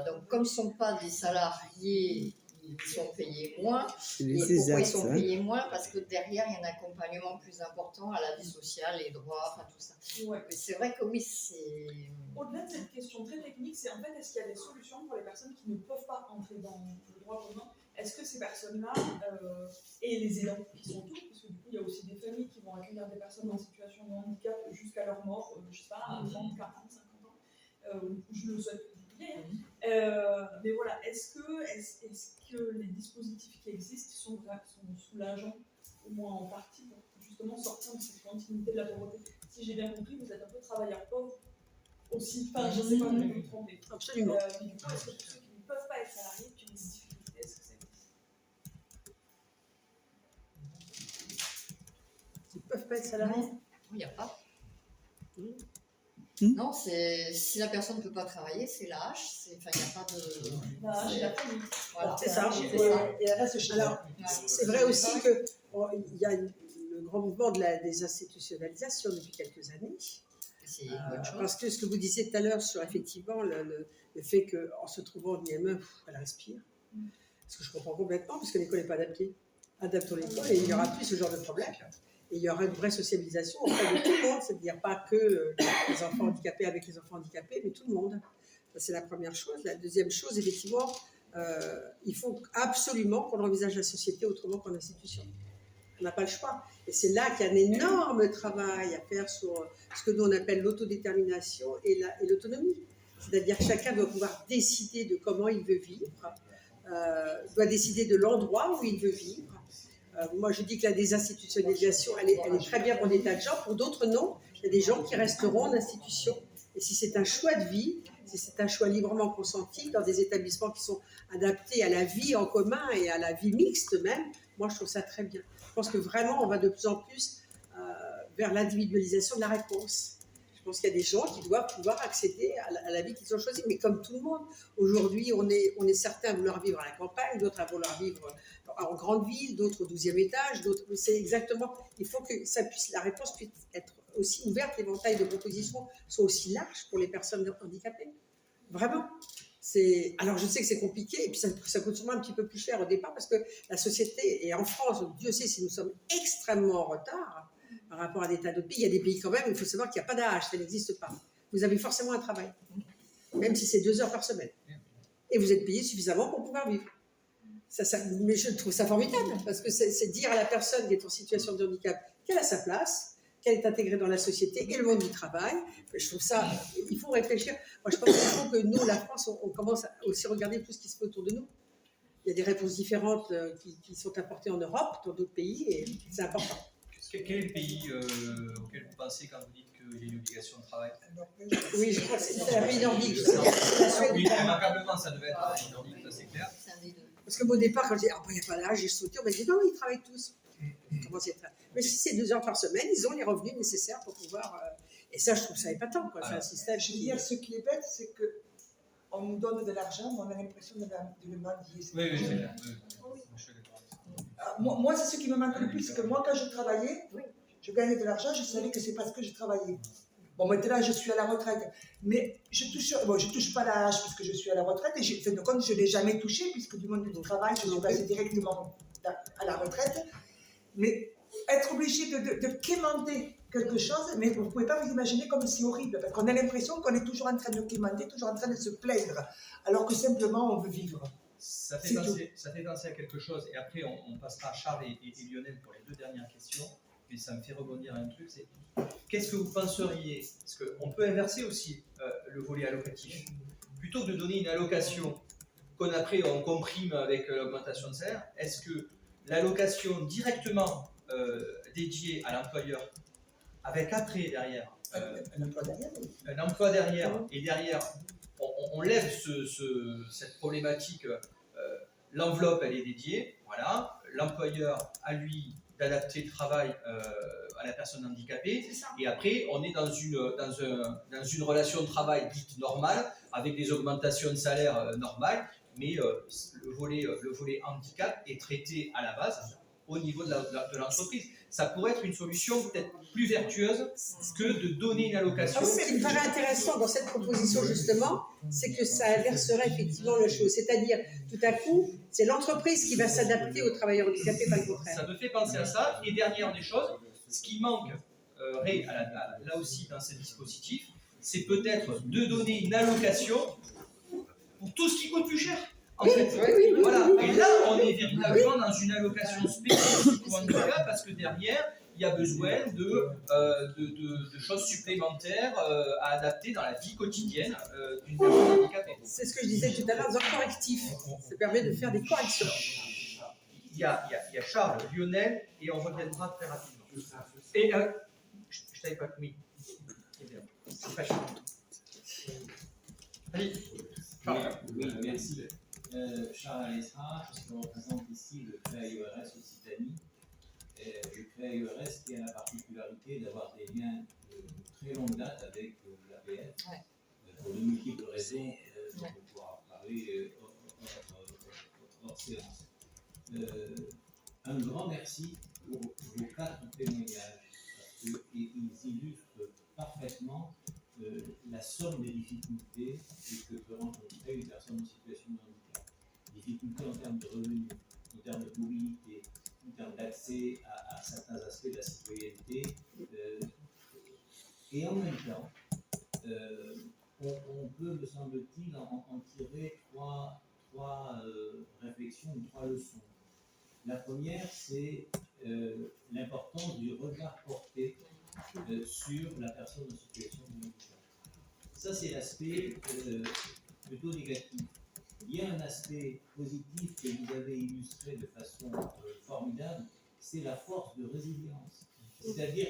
Speaker 2: Donc, comme ils ne sont pas des salariés, ils sont payés moins. Et pourquoi ils sont payés moins? Parce que derrière, il y a un accompagnement plus important à la vie sociale, les droits, enfin tout ça.
Speaker 11: Ouais.
Speaker 2: C'est vrai que oui, c'est...
Speaker 11: Au-delà de cette question très technique, c'est en fait, est-ce qu'il y a des solutions pour les personnes qui ne peuvent pas entrer dans le droit commun? Est-ce que ces personnes-là, et les aidants qui sont tous, parce que du coup, il y a aussi des familles qui vont accueillir des personnes en situation de handicap jusqu'à leur mort, je ne sais pas, à 30, 40, 50 ans, je le souhaite. Mais voilà, est-ce que les dispositifs qui existent sont soulageants, au moins en partie, pour justement sortir de cette continuité de la pauvreté? Si j'ai bien compris, vous êtes un peu travailleur pauvre aussi, enfin je ne sais pas, je vais me tromper.
Speaker 5: Absolument.
Speaker 11: Mais du coup, est-ce que pour ceux qui ne peuvent pas être salariés, qui ont des difficultés, est-ce que ça existe?
Speaker 5: Ils ne peuvent pas être salariés?
Speaker 2: Il n'y a pas. Non, si la personne ne peut pas travailler, c'est l'âge, il n'y a pas de...
Speaker 11: L'âge, la famille.
Speaker 2: Voilà,
Speaker 5: c'est ça. Alors, c'est vrai aussi qu'il y a le grand mouvement de la désinstitutionnalisation depuis quelques années.
Speaker 2: c'est une bonne chose.
Speaker 5: Parce que ce que vous disiez tout à l'heure sur effectivement le fait qu'en se trouvant en IME, elle respire. Ce que je comprends complètement, parce que l'école n'est pas adaptée. Adaptons l'école et il n'y aura plus ce genre de problème. Et il y aura une vraie sociabilisation auprès de tout le monde, c'est-à-dire pas que les enfants handicapés avec les enfants handicapés, mais tout le monde. Ça, c'est la première chose. La deuxième chose, effectivement, il faut absolument qu'on envisage la société autrement qu'en institution. On n'a pas le choix. Et c'est là qu'il y a un énorme travail à faire sur ce que nous on appelle l'autodétermination et l'autonomie. C'est-à-dire que chacun doit pouvoir décider de comment il veut vivre, doit décider de l'endroit où il veut vivre. Moi, je dis que la désinstitutionnalisation, elle est très bien pour des tas de gens. Pour d'autres, non. Il y a des gens qui resteront en institution. Et si c'est un choix de vie, si c'est un choix librement consenti dans des établissements qui sont adaptés à la vie en commun et à la vie mixte même, moi, je trouve ça très bien. Je pense que vraiment, on va de plus en plus vers l'individualisation de la réponse. Je pense qu'il y a des gens qui doivent pouvoir accéder à la vie qu'ils ont choisie. Mais comme tout le monde, aujourd'hui, on est certains à vouloir vivre à la campagne, d'autres à vouloir vivre en grande ville, d'autres au 12e étage, d'autres. C'est exactement. Il faut que la réponse puisse être aussi ouverte, l'éventail de propositions soit aussi large pour les personnes handicapées. Vraiment. Alors, je sais que c'est compliqué, et puis ça coûte sûrement un petit peu plus cher au départ, parce que la société, et en France, Dieu sait si nous sommes extrêmement en retard par rapport à des tas d'autres pays. Il y a des pays quand même où il faut savoir qu'il n'y a pas d'âge, ça n'existe pas. Vous avez forcément un travail, même si c'est 2 heures par semaine. Et vous êtes payé suffisamment pour pouvoir vivre. Mais je trouve ça formidable, parce que c'est dire à la personne qui est en situation de handicap qu'elle a sa place, qu'elle est intégrée dans la société et le monde du travail. Je trouve ça, il faut réfléchir. Moi, je pense qu'il faut que nous, la France, on commence à aussi regarder tout ce qui se fait autour de nous. Il y a des réponses différentes qui sont apportées en Europe, dans d'autres pays, et c'est important.
Speaker 1: Quel est le pays auquel vous pensez quand vous dites qu'il y a une obligation de travail?
Speaker 5: Oui, je crois que c'est un pays nordique.
Speaker 1: Oui, immanquablement, ça devait être un pays nordique, ça c'est clair.
Speaker 5: Parce qu'au départ, quand je dis il n'y a pas d'âge, j'ai sauté, on m'a dit non, ils travaillent tous. Mais si c'est 2 heures par semaine, ils ont les revenus nécessaires pour pouvoir. Et ça, je trouve ça épatant. C'est un système.
Speaker 4: Je veux dire, ce qui est bête, c'est qu'on nous donne de l'argent, mais on a l'impression de le mendier.
Speaker 1: Oui, c'est clair.
Speaker 4: Moi, c'est ce qui me manque le plus, c'est que moi, quand je travaillais, je gagnais de l'argent, je savais que c'est parce que je travaillais. Bon, maintenant, je suis à la retraite, mais je touche pas l'âge puisque je suis à la retraite, et fin de compte, je ne l'ai jamais touché, puisque du monde du travail, je suis passée directement à la retraite. Mais être obligé de quémander quelque chose, mais vous ne pouvez pas vous imaginer comme c'est horrible, parce qu'on a l'impression qu'on est toujours en train de quémander, toujours en train de se plaindre, alors que simplement, on veut vivre.
Speaker 1: Ça fait penser à quelque chose, et après on passera à Charles et Lionel pour les 2 dernières questions, mais ça me fait rebondir à un truc, c'est qu'est-ce que vous penseriez, parce qu'on peut inverser aussi le volet allocatif, plutôt que de donner une allocation qu'on après on comprime avec l'augmentation de salaire, est-ce que l'allocation directement dédiée à l'employeur, avec après derrière un emploi derrière, et derrière on lève cette problématique, l'enveloppe elle est dédiée, voilà, l'employeur à lui d'adapter le travail à la personne handicapée, et après on est dans une relation de travail dite normale, avec des augmentations de salaire normales, mais le volet handicap est traité à la base au niveau de l'entreprise. Ça pourrait être une solution peut-être plus vertueuse que de donner une allocation.
Speaker 5: Ce qui me paraît intéressant dans cette proposition, justement, c'est que ça inverserait effectivement le chose. C'est-à-dire, tout à coup, c'est l'entreprise qui va s'adapter aux travailleurs handicapés, pas le contraire.
Speaker 1: Ça me fait penser à ça. Et dernière des choses, ce qui manque là aussi dans ce dispositif, c'est peut-être de donner une allocation pour tout ce qui coûte plus cher. En fait, voilà. Et là, on est véritablement dans une allocation spécifique au handicap, parce que derrière, il y a besoin de choses supplémentaires à adapter dans la vie quotidienne d'une personne handicapée.
Speaker 5: C'est ce que je disais tout à l'heure, dans le correctif. Ça permet de faire des corrections.
Speaker 1: Il y a Charles, Lionel, et on reviendra très rapidement. Et je t'avais pas commis. C'est pas cher. Allez.
Speaker 12: Oui, merci. Charles Alessra, je représente ici le CREA-URS Occitanie. Le CREA-URS qui a la particularité d'avoir des liens de très longue date avec l'APF, pour de multiples raisons, dont on pourra parler hors séance. Un grand merci pour vos 4 témoignages, parce qu'ils illustrent parfaitement la somme des difficultés que peut rencontrer une personne en situation de handicap. Difficultés en termes de revenus, en termes de mobilité, en termes d'accès à certains aspects de la citoyenneté. Et en même temps, on peut, me semble-t-il, en tirer trois réflexions ou trois leçons. La première, c'est l'importance du regard porté sur la personne en situation de handicap. Ça, c'est l'aspect plutôt négatif. Il y a un aspect positif que vous avez illustré de façon formidable, c'est la force de résilience. C'est-à-dire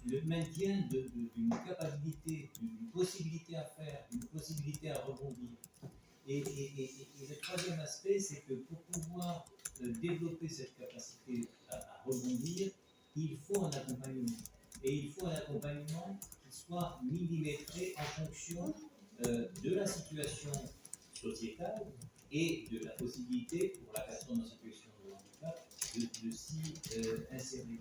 Speaker 12: le maintien d'une capacité, d'une possibilité à faire, d'une possibilité à rebondir. Et le troisième aspect, c'est que pour pouvoir développer cette capacité à rebondir, il faut un accompagnement. Et il faut un accompagnement qui soit millimétré en fonction de la situation sociétale et de la possibilité pour la personne en situation de handicap de s'y insérer.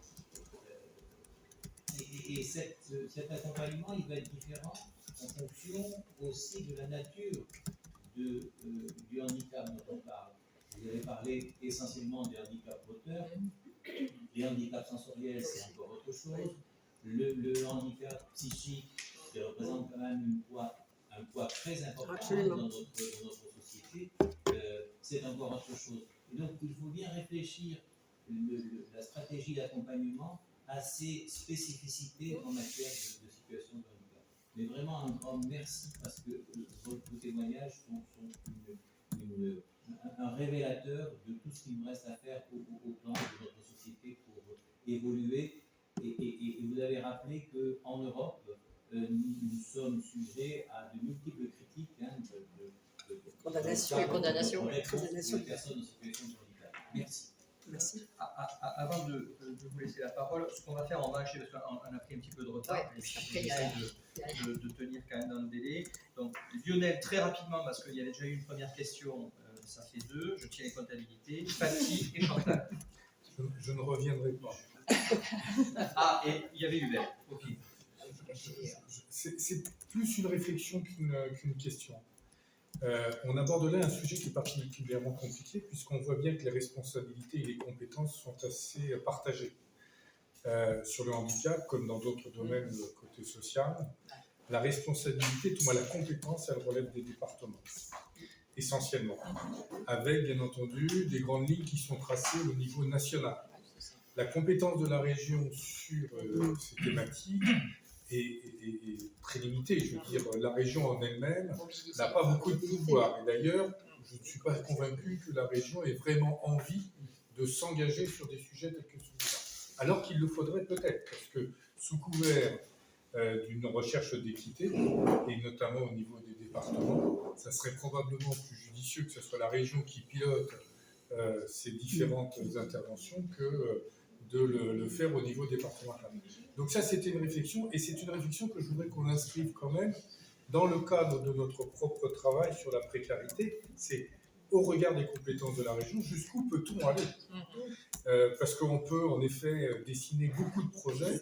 Speaker 12: Et cet accompagnement, il va être différent en fonction aussi de la nature du handicap dont on parle. Vous avez parlé essentiellement des handicaps moteurs. Les handicaps sensoriels, c'est encore autre chose. Le handicap psychique, qui représente quand même un poids très important dans notre société, c'est encore autre chose. Et donc, il faut bien réfléchir la stratégie d'accompagnement à ces spécificités en matière de situation de handicap. Mais vraiment un grand merci parce que vos témoignages sont un révélateur de tout ce qu'il nous reste à faire au plan de notre société pour évoluer. Et vous avez rappelé qu'en Europe, nous sommes sujets à de multiples critiques, de
Speaker 2: condamnation et condamnation.
Speaker 12: Des personnes en situation de handicap. Merci.
Speaker 2: Merci.
Speaker 1: Avant de vous laisser la parole, ce qu'on va faire, on va enchaîner parce qu'on a pris un petit peu de retard.
Speaker 2: Ouais,
Speaker 1: et puis
Speaker 2: après,
Speaker 1: on essaie de tenir quand même dans le délai. Donc Lionel, très rapidement, parce qu'il y avait déjà eu une première question, ça fait 2, je tiens les comptabilités. Fatih et Chantal.
Speaker 7: Je ne reviendrai pas.
Speaker 1: Ah, et il y avait Hubert. Ok.
Speaker 7: C'est plus une réflexion qu'une question. On aborde là un sujet qui est particulièrement compliqué puisqu'on voit bien que les responsabilités et les compétences sont assez partagées. Sur le handicap, comme dans d'autres domaines côté social, la responsabilité, tout moins la compétence, elle relève des départements, essentiellement, avec bien entendu des grandes lignes qui sont tracées au niveau national. La compétence de la région sur ces thématiques est très limitée. Je veux dire, la région en elle-même n'a pas beaucoup de pouvoir. Et d'ailleurs, je ne suis pas convaincu que la région ait vraiment envie de s'engager sur des sujets tels que celui-là. Alors qu'il le faudrait peut-être, parce que sous couvert d'une recherche d'équité, et notamment au niveau des départements, ça serait probablement plus judicieux que ce soit la région qui pilote ces différentes interventions que de le faire au niveau départemental. Donc ça, c'était une réflexion, et c'est une réflexion que je voudrais qu'on inscrive quand même dans le cadre de notre propre travail sur la précarité. C'est au regard des compétences de la région, jusqu'où peut-on aller ? Parce qu'on peut en effet dessiner beaucoup de projets,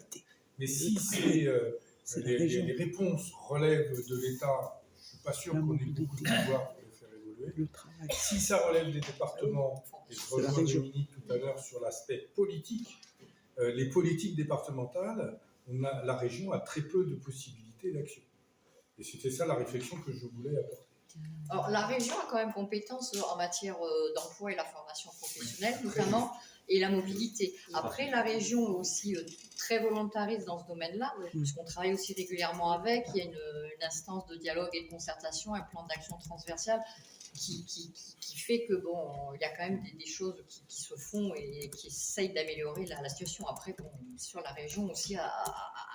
Speaker 7: mais si les réponses relèvent de l'État, je ne suis pas sûr qu'on ait beaucoup de pouvoir pour les faire évoluer. Si ça relève des départements, et je rejoins Dominique tout à l'heure sur l'aspect politique, les politiques départementales, la région a très peu de possibilités d'action. Et c'était ça la réflexion que je voulais apporter.
Speaker 2: Alors, la région a quand même compétence en matière d'emploi et la formation professionnelle, notamment, et la mobilité. Après, la région est aussi très volontariste dans ce domaine-là, puisqu'on travaille aussi régulièrement avec. Il y a une instance de dialogue et de concertation, un plan d'action transversal qui fait que bon, il y a quand même des choses qui se font et qui essayent d'améliorer la situation. Après, bon, sur la région aussi a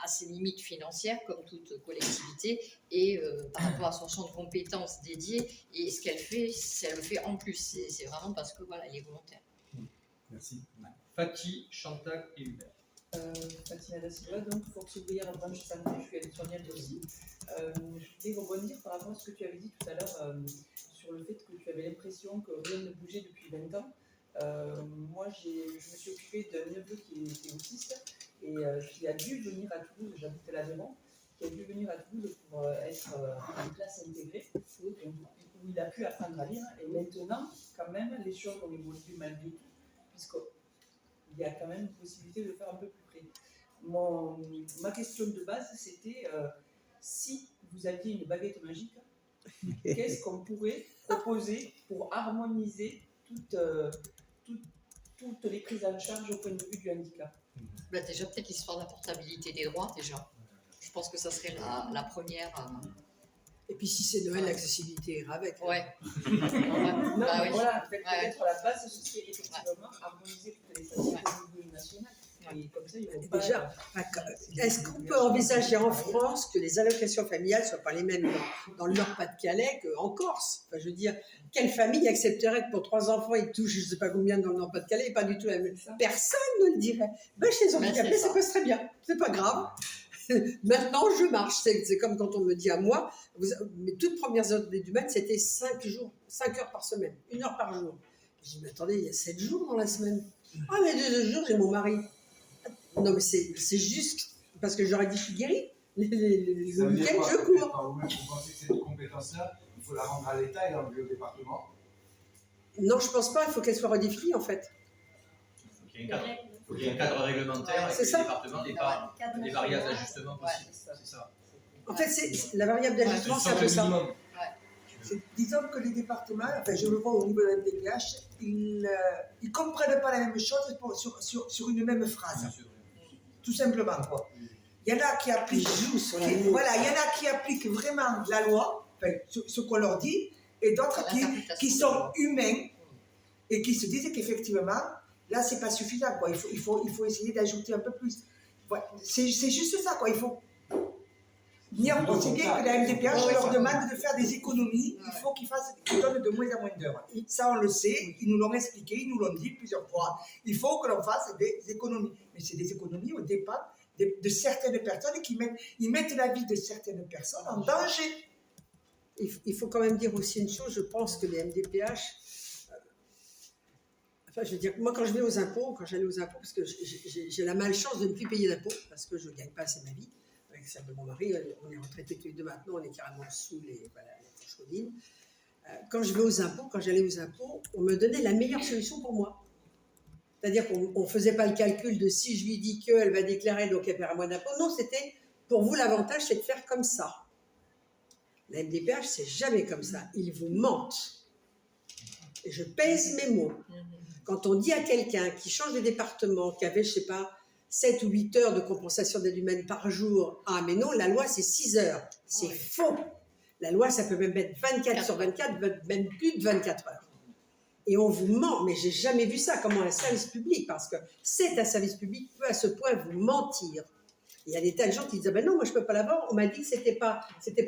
Speaker 2: ses limites financières, comme toute collectivité, et par rapport à son champ de compétences dédié, et ce qu'elle fait, elle le fait en plus. C'est vraiment parce que voilà, elle est volontaire.
Speaker 7: Merci.
Speaker 1: Fatih, Chantal et Hubert.
Speaker 11: Fatima da Silva, donc force ouvrière en branche santé, je suis aide-soignante aussi. Je voulais rebondir par rapport à ce que tu avais dit tout à l'heure sur le fait que tu avais l'impression que rien ne bougeait depuis 20 ans. Moi, je me suis occupée d'un neveu qui était autiste
Speaker 13: et qui a dû venir à Toulouse, j'habite là devant, qui a dû venir à Toulouse pour être en classe intégrée, où il a pu apprendre à lire. Et maintenant, quand même, les choses ont évolué malgré tout, puisqu'il y a quand même une possibilité de faire un peu plus près. Ma question de base, c'était si vous aviez une baguette magique, qu'est-ce qu'on pourrait proposer pour harmoniser toutes les prises en charge au point de vue du handicap?
Speaker 2: Bah déjà, peut-être l'histoire de la portabilité des droits, déjà. Je pense que ça serait la première.
Speaker 5: Et puis si c'est Noël, l'accessibilité ira avec.
Speaker 2: Ouais.
Speaker 13: Non,
Speaker 2: Bah
Speaker 13: mais
Speaker 2: oui.
Speaker 13: voilà, peut-être la base, ce serait effectivement harmoniser toutes les statistiques au niveau national. Et comme ça, il y a
Speaker 5: Déjà, est-ce qu'on peut envisager en France que les allocations familiales ne soient pas les mêmes dans le Nord-Pas-de-Calais qu'en Corse? Enfin, je veux dire, quelle famille accepterait que pour 3 enfants, ils touchent je ne sais pas combien dans le Nord-Pas-de-Calais et pas du tout la même? Personne ne le dirait. Ben, chez les handicapés, ça passe très bien. C'est pas grave. Maintenant, je marche. C'est comme quand on me dit à moi, mes toutes premières heures d'humaine, c'était 5 heures par semaine, 1 heure par jour. Je dis, mais attendez, il y a 7 jours dans la semaine. Ah, mais 2 jours, j'ai mon mari. Non, mais c'est juste parce que j'aurais dit, je suis guérie. Le week-end, je cours.
Speaker 14: Vous pensez que cette compétence-là, il faut la rendre à l'État et l'enlever au département?
Speaker 5: Non, je pense pas. Il faut qu'elle soit redéfinie, en fait.
Speaker 1: Il faut qu'il y ait un cadre réglementaire et que les départements n'aient pas des variables d'ajustement possibles. C'est ça.
Speaker 5: En fait, la variable d'ajustement, c'est un peu ça.
Speaker 4: Disons que les départements, enfin je le vois au niveau de la MDPH, ils ne comprennent pas la même chose sur une même phrase. Tout simplement, quoi. Il y en a qui appliquent, il y en a qui appliquent vraiment la loi, enfin, ce qu'on leur dit, et d'autres qui sont humains et qui se disent qu'effectivement, là, c'est pas suffisant, quoi. Il faut essayer d'ajouter un peu plus. Voilà. C'est juste ça, quoi. Il faut bien aussi bien que la MDPH leur demande de faire des économies, il faut qu'ils donnent de moins en moins d'heures. Ça, on le sait, ils nous l'ont expliqué, ils nous l'ont dit plusieurs fois. Il faut que l'on fasse des économies. Mais c'est des économies au départ de certaines personnes qui mettent la vie de certaines personnes en danger.
Speaker 5: Il faut quand même dire aussi une chose, je pense que les MDPH, enfin je veux dire, moi quand j'allais aux impôts, parce que j'ai la malchance de ne plus payer d'impôts, parce que je ne gagne pas assez ma vie, avec celle de mon mari, on est retraités tous les deux maintenant, on est carrément sous les Franches-Comines. Quand j'allais aux impôts, on me donnait la meilleure solution pour moi. C'est-à-dire qu'on ne faisait pas le calcul de si je lui dis qu'elle va déclarer, donc elle paiera moins d'impôts. Non, c'était, pour vous, l'avantage, c'est de faire comme ça. La MDPH, c'est jamais comme ça. Ils vous mentent. Et je pèse mes mots. Quand on dit à quelqu'un qui change de département, qui avait, je ne sais pas, 7 ou 8 heures de compensation d'aide humaine par jour, ah mais non, la loi, c'est 6 heures. C'est faux. La loi, ça peut même être 24 sur 24, même plus de 24 heures. Et on vous ment, mais j'ai jamais vu ça, comment un service public, parce que c'est un service public, peut à ce point vous mentir. Il y a des tas de gens qui disent, ah ben non, moi je peux pas l'avoir, on m'a dit que c'était pas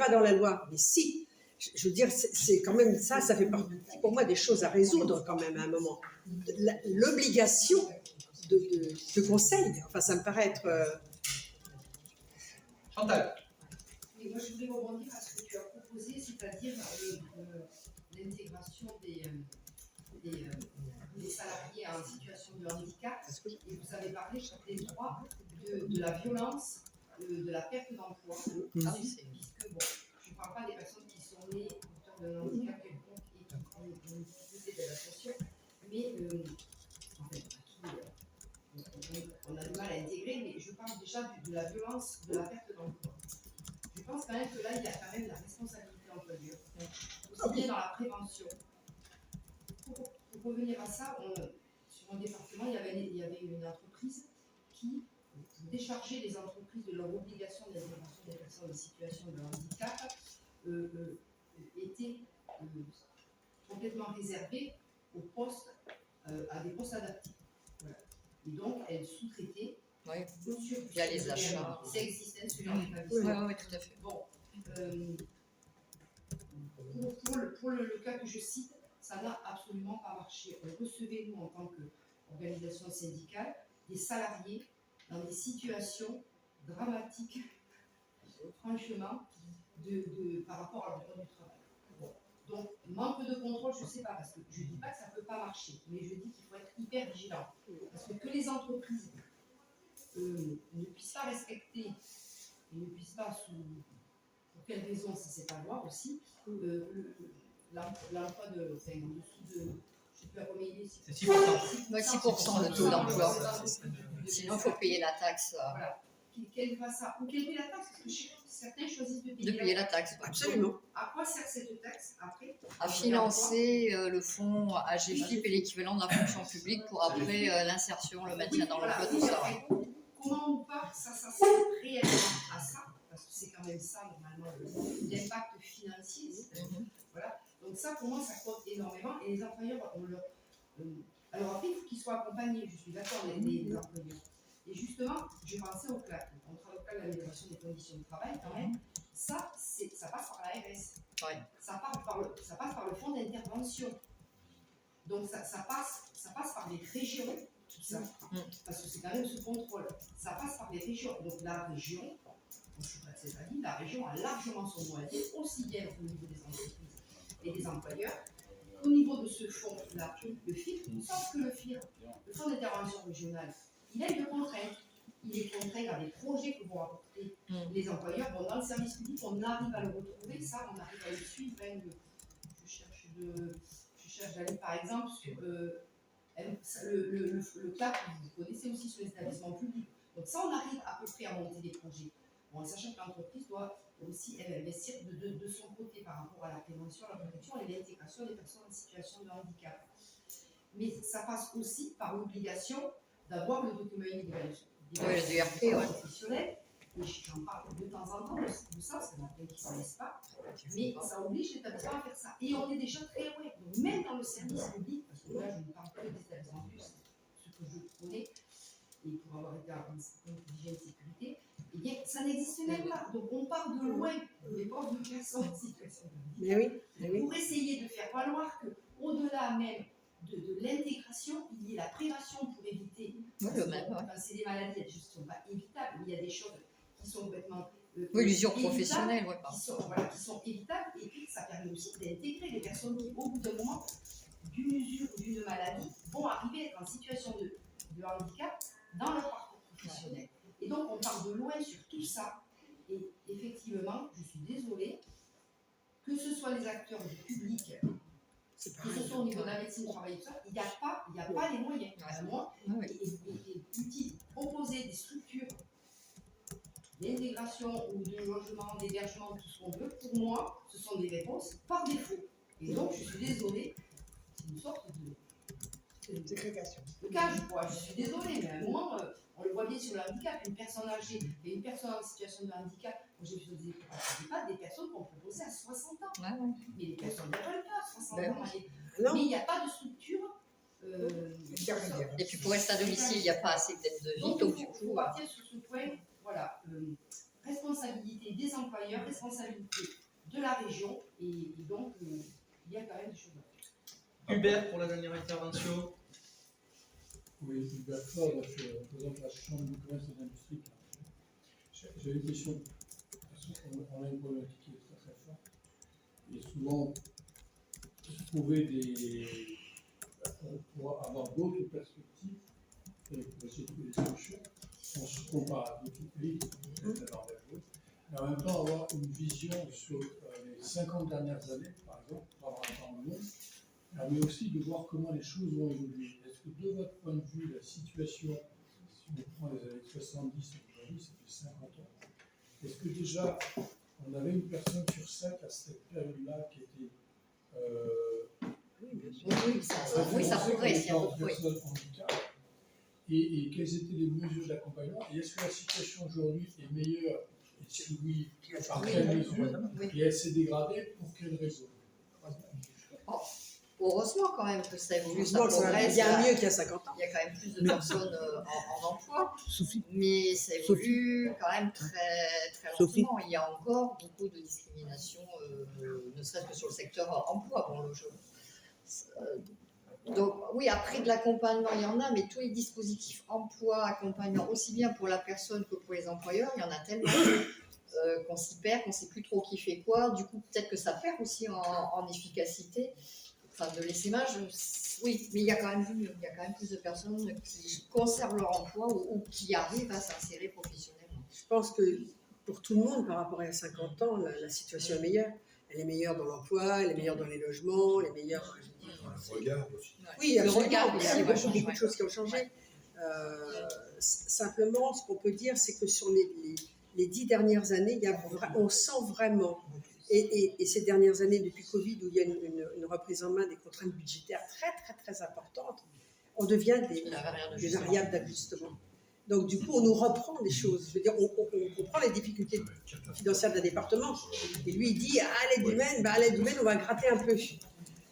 Speaker 5: dans la loi. Mais si, je veux dire, c'est quand même ça fait partie pour moi des choses à résoudre quand même à un moment. L'obligation de conseil, enfin ça me paraît être...
Speaker 1: Chantal.
Speaker 6: Oui, moi je voulais rebondir à ce que tu as proposé, c'est-à-dire l'intégration des salariés en situation de handicap. Et vous avez parlé des droits de la violence, de la perte d'emploi. Puisque, bon, je ne parle pas des personnes qui sont nées autour d'un handicap quelconque et qui ont une difficulté d'adaptation, mais en fait, on a du mal à intégrer, mais je parle déjà de la violence, de la perte d'emploi. Je pense quand même que là, il y a quand même la responsabilité employeur, aussi bien dans la prévention. Pour revenir à ça, sur mon département, il y avait une entreprise qui déchargeait les entreprises de leur obligation d'intégration des personnes en situation de handicap, était complètement réservée aux postes, à des postes adaptés. Voilà. Et donc, elle sous-traitait.
Speaker 2: Oui, il y a les achats.
Speaker 6: Ça existait sur l'établissement.
Speaker 2: Oui, tout à fait.
Speaker 6: Bon, pour le cas que je cite, ça n'a absolument pas marché. On recevait, nous, en tant qu'organisation syndicale, des salariés dans des situations dramatiques, franchement, par rapport à leur droit du travail. Bon. Donc, manque de contrôle, je ne sais pas, parce que je ne dis pas que ça ne peut pas marcher, mais je dis qu'il faut être hyper vigilant. Parce que les entreprises ne puisse pas respecter, et ne puisse pas, pour quelles raisons, ça c'est à voir aussi, l'emploi de, enfin, en dessous de, je ne sais plus à combien il est.
Speaker 1: C'est 6%.
Speaker 2: 6% de taux d'emploi. Sinon, il faut payer la taxe.
Speaker 6: Voilà. Quelle va ça? Ou quelle est la taxe? Parce que certains choisissent de
Speaker 2: De payer la taxe.
Speaker 5: Absolument.
Speaker 6: À quoi sert cette taxe après?
Speaker 2: À financer le fonds AGFIP et l'équivalent de la fonction publique pour après l'insertion, le maintien dans l'emploi, tout ça.
Speaker 6: Comment ou pas ça sert réellement à ça? Parce que c'est quand même ça, normalement, l'impact financier. Voilà. Donc ça, pour moi, ça compte énormément. Et les employeurs, alors après, il faut qu'ils soient accompagnés, je suis d'accord, les employeurs. Et justement, je pensais au CLAC, le contrat local d'amélioration des conditions de travail, quand même. Ça passe par l'ARS.
Speaker 2: Ouais.
Speaker 6: Ça passe par le fonds d'intervention. Donc ça passe par les régions, tout ça. Parce que c'est quand même sous contrôle. Ça passe par les régions. Donc la région, je suis pas de cette avis, la région a largement son mot à dire, aussi bien au niveau des entreprises et des employeurs, au niveau de ce fonds-là, le FIR, sauf que le FIR, le fonds d'intervention régionale, il a une contrainte. Il est contraint à des projets que vont apporter les employeurs. Bon, dans le service public, on arrive à le retrouver, ça, on arrive à le suivre. Je cherche d'aller, par exemple, sur le CAP, vous connaissez aussi sur les établissements publics. Donc ça, on arrive à peu près à monter des projets. Bon, en sachant que l'entreprise doit aussi investir de son côté par rapport à la prévention, la protection et l'intégration des personnes en situation de handicap. Mais ça passe aussi par l'obligation d'avoir le document d'évaluation professionnel. Et j'en parle de temps en temps de ça, parce qu'il y en a plein qui ne connaissent pas. Mais ça oblige l'établissement à faire ça. Et on est déjà très loin. Donc même dans le service public, parce que là je ne parle que des établissements publics, ce que je connais, et pour avoir été à un certain d'hygiène et sécurité, eh bien ça n'existe même pas. Donc on part de loin, les pauvres personnes en situation de handicap, pour essayer de faire valoir qu'au-delà même de l'intégration, il y ait la prévention pour éviter. C'est des maladies, il y a des choses qui ne sont pas évitables, il y a des choses qui sont complètement.
Speaker 2: L'usure professionnelle,
Speaker 6: qui sont évitables, et puis ça permet aussi d'intégrer les personnes qui, au bout d'un moment, d'une usure ou d'une maladie, vont arriver à être en situation de handicap dans leur parcours professionnel. Et donc on part de loin sur tout ça, et effectivement, je suis désolée, que ce soit les acteurs du public, que ce soit au niveau de la médecine, du travail, tout ça, il n'y a pas les moyens. Et proposer des structures d'intégration ou de logement, d'hébergement, tout ce qu'on veut, pour moi, ce sont des réponses par défaut. Et donc, je suis désolée, c'est une sorte de
Speaker 4: ségrégation.
Speaker 6: Le cas, je suis désolée, mais à un moment, on le voit bien sur le handicap, une personne âgée et une personne en situation de handicap. Moi, j'ai vu des personnes qu'on proposait à 60 ans. Mais les personnes ne veulent pas à 60 ans. Mais il n'y a pas de structure.
Speaker 2: Et puis pour rester à domicile, il n'y a pas assez d'aide de vie. Donc du coup,
Speaker 6: partir sur ce point, voilà, responsabilité des employeurs, responsabilité de la région, et donc il y a quand même des choses à faire.
Speaker 1: Hubert, pour la dernière intervention.
Speaker 15: Oui, Hubert Ford, je représente la Chambre de commerce et d'industrie. J'ai une question, parce qu'on a une problématique qui est très très forte, et souvent, trouver pour avoir d'autres perspectives et pour essayer de trouver des solutions, on se compare à d'autres pays qui sont très envergés, mais en même temps avoir une vision sur les 50 dernières années, par exemple, pour avoir un temps long, mais aussi de voir comment les choses vont évoluer. Est-ce que de votre point de vue, la situation, si on prend les années 70 et aujourd'hui, ça fait 50 ans, est-ce que déjà on avait une personne sur 5 à cette période-là qui était
Speaker 2: ça progresse, il y a beaucoup de
Speaker 15: handicap, et quelles étaient les mesures d'accompagnement, et est-ce que la situation aujourd'hui est meilleure, et si oui, par quelle mesure, et elle s'est dégradée pour quelles raisons?
Speaker 2: Heureusement quand même que ça évolue, ça progresse.
Speaker 5: Il y a mieux qu'il y a 50 ans.
Speaker 2: Il y a quand même plus de personnes en emploi, mais ça évolue quand même très, très lentement. Il y a encore beaucoup de discrimination, ne serait-ce que sur le secteur emploi. Bon, donc oui, après de l'accompagnement, il y en a, mais tous les dispositifs emploi, accompagnement, aussi bien pour la personne que pour les employeurs, il y en a tellement qu'on s'y perd, qu'on ne sait plus trop qui fait quoi. Du coup, peut-être que ça perd aussi en efficacité. enfin, de l'essaimage, oui, mais il y a quand même plus de personnes qui conservent leur emploi ou qui arrivent à s'insérer professionnellement.
Speaker 5: Je pense que pour tout le monde, par rapport à il y a 50 ans, la situation est meilleure. Elle est meilleure dans l'emploi, elle est meilleure dans les logements, elle est meilleure...
Speaker 7: Le regard aussi.
Speaker 5: Oui,
Speaker 2: le regard
Speaker 5: il y a beaucoup de choses qui ont changé. Simplement, ce qu'on peut dire, c'est que sur les 10 dernières années, on sent vraiment, et ces dernières années depuis Covid, où il y a une reprise en main des contraintes budgétaires très, très, très importantes, on devient des variables d'ajustement. Donc, du coup, on nous reprend des choses. Je veux dire, on comprend les difficultés financières d'un département. Et lui, il dit, à l'aide humaine, on va gratter un peu.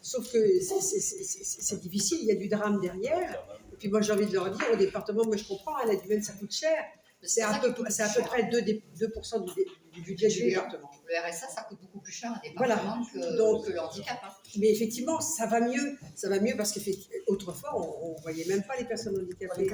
Speaker 5: Sauf que c'est difficile, il y a du drame derrière. Et puis moi, j'ai envie de leur dire, au département, moi je comprends, à l'aide humaine, ça coûte cher. C'est à peu près 2% du budget du département.
Speaker 2: Le RSA, ça coûte beaucoup plus cher à un département que le handicap. Hein.
Speaker 5: Mais effectivement, ça va mieux parce qu'autrefois, on ne voyait même pas les personnes handicapées.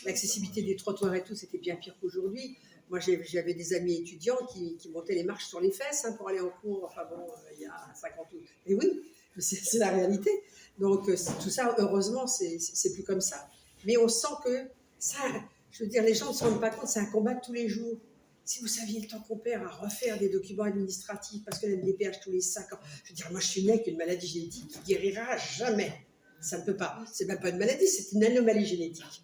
Speaker 5: L'accessibilité des trottoirs et tout, c'était bien pire qu'aujourd'hui. Moi, j'avais des amis étudiants qui montaient les marches sur les fesses pour aller en cours, enfin bon, il y a 50 ans. Et oui, c'est la réalité. Donc, tout ça, heureusement, c'est plus comme ça. Mais on sent que ça, je veux dire, les gens ne se rendent pas compte, c'est un combat de tous les jours. Si vous saviez le temps qu'on perd à refaire des documents administratifs, parce que la MDPH tous les 5 ans, je veux dire, moi, je suis née avec une maladie génétique qui guérira jamais. Ça ne peut pas. C'est même pas une maladie, c'est une anomalie génétique.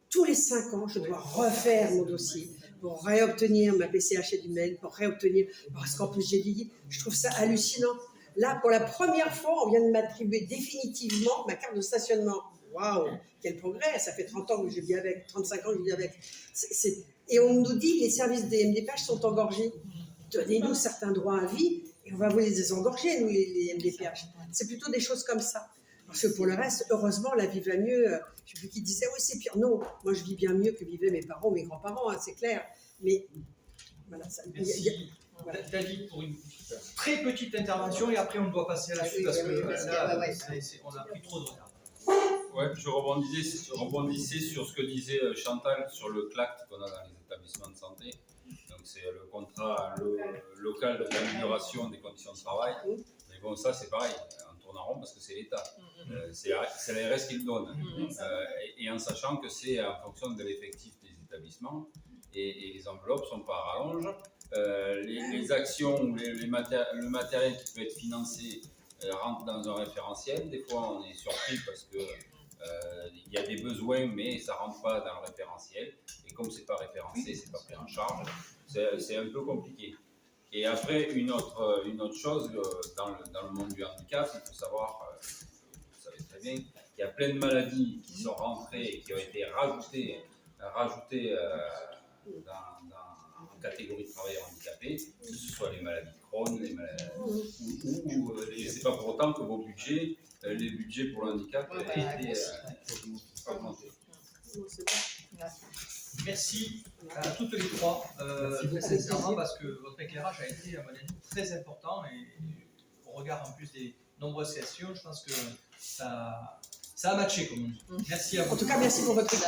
Speaker 5: Tous les 5 ans, je dois refaire mon dossier pour réobtenir ma PCH et du mail, pour réobtenir, parce qu'en plus j'ai vieilli, je trouve ça hallucinant. Là, pour la première fois, on vient de m'attribuer définitivement ma carte de stationnement. Waouh, quel progrès, ça fait 30 ans que je vis avec, 35 ans que je vis avec. Et on nous dit que les services des MDPH sont engorgés. Donnez-nous certains droits à vie et on va vous les désengorger, nous, les MDPH. C'est plutôt des choses comme ça. Parce que pour le reste, heureusement, la vie va mieux. Je ne sais plus qui disait, oui, c'est pire. Non, moi, je vis bien mieux que vivaient mes parents, mes grands-parents, hein, c'est clair. Mais voilà, ça...
Speaker 1: Merci. Voilà. David, pour une très petite intervention, et après, on doit passer à la suite, parce que là, on a pris trop de retard.
Speaker 16: Ouais, je rebondissais sur ce que disait Chantal sur le CLACT qu'on a dans les établissements de santé. Donc, c'est le contrat local d'amélioration des conditions de travail. Mais bon, ça, c'est pareil. En rond parce que c'est l'État, c'est l'ARS qui le donne, et en sachant que c'est en fonction de l'effectif des établissements et les enveloppes ne sont pas à rallonge, les actions ou le matériel qui peut être financé rentre dans un référentiel. Des fois on est surpris parce que il y a des besoins mais ça ne rentre pas dans le référentiel et comme c'est pas référencé, c'est pas pris en charge, c'est un peu compliqué. Et après, une autre chose, dans le monde du handicap, il faut savoir, vous savez très bien, qu'il y a plein de maladies qui sont rentrées et qui ont été rajoutées en catégorie de travailleurs handicapés, que ce soit les maladies de Crohn, c'est pas pour autant que vos budgets, les budgets pour le handicap ont été augmentés.
Speaker 1: Merci à toutes les trois, sincèrement, parce que votre éclairage a été, à mon avis, très important et au regard en plus des nombreuses sessions, je pense que ça a matché, comme on dit. Merci à vous.
Speaker 5: En tout cas, merci pour votre écoute.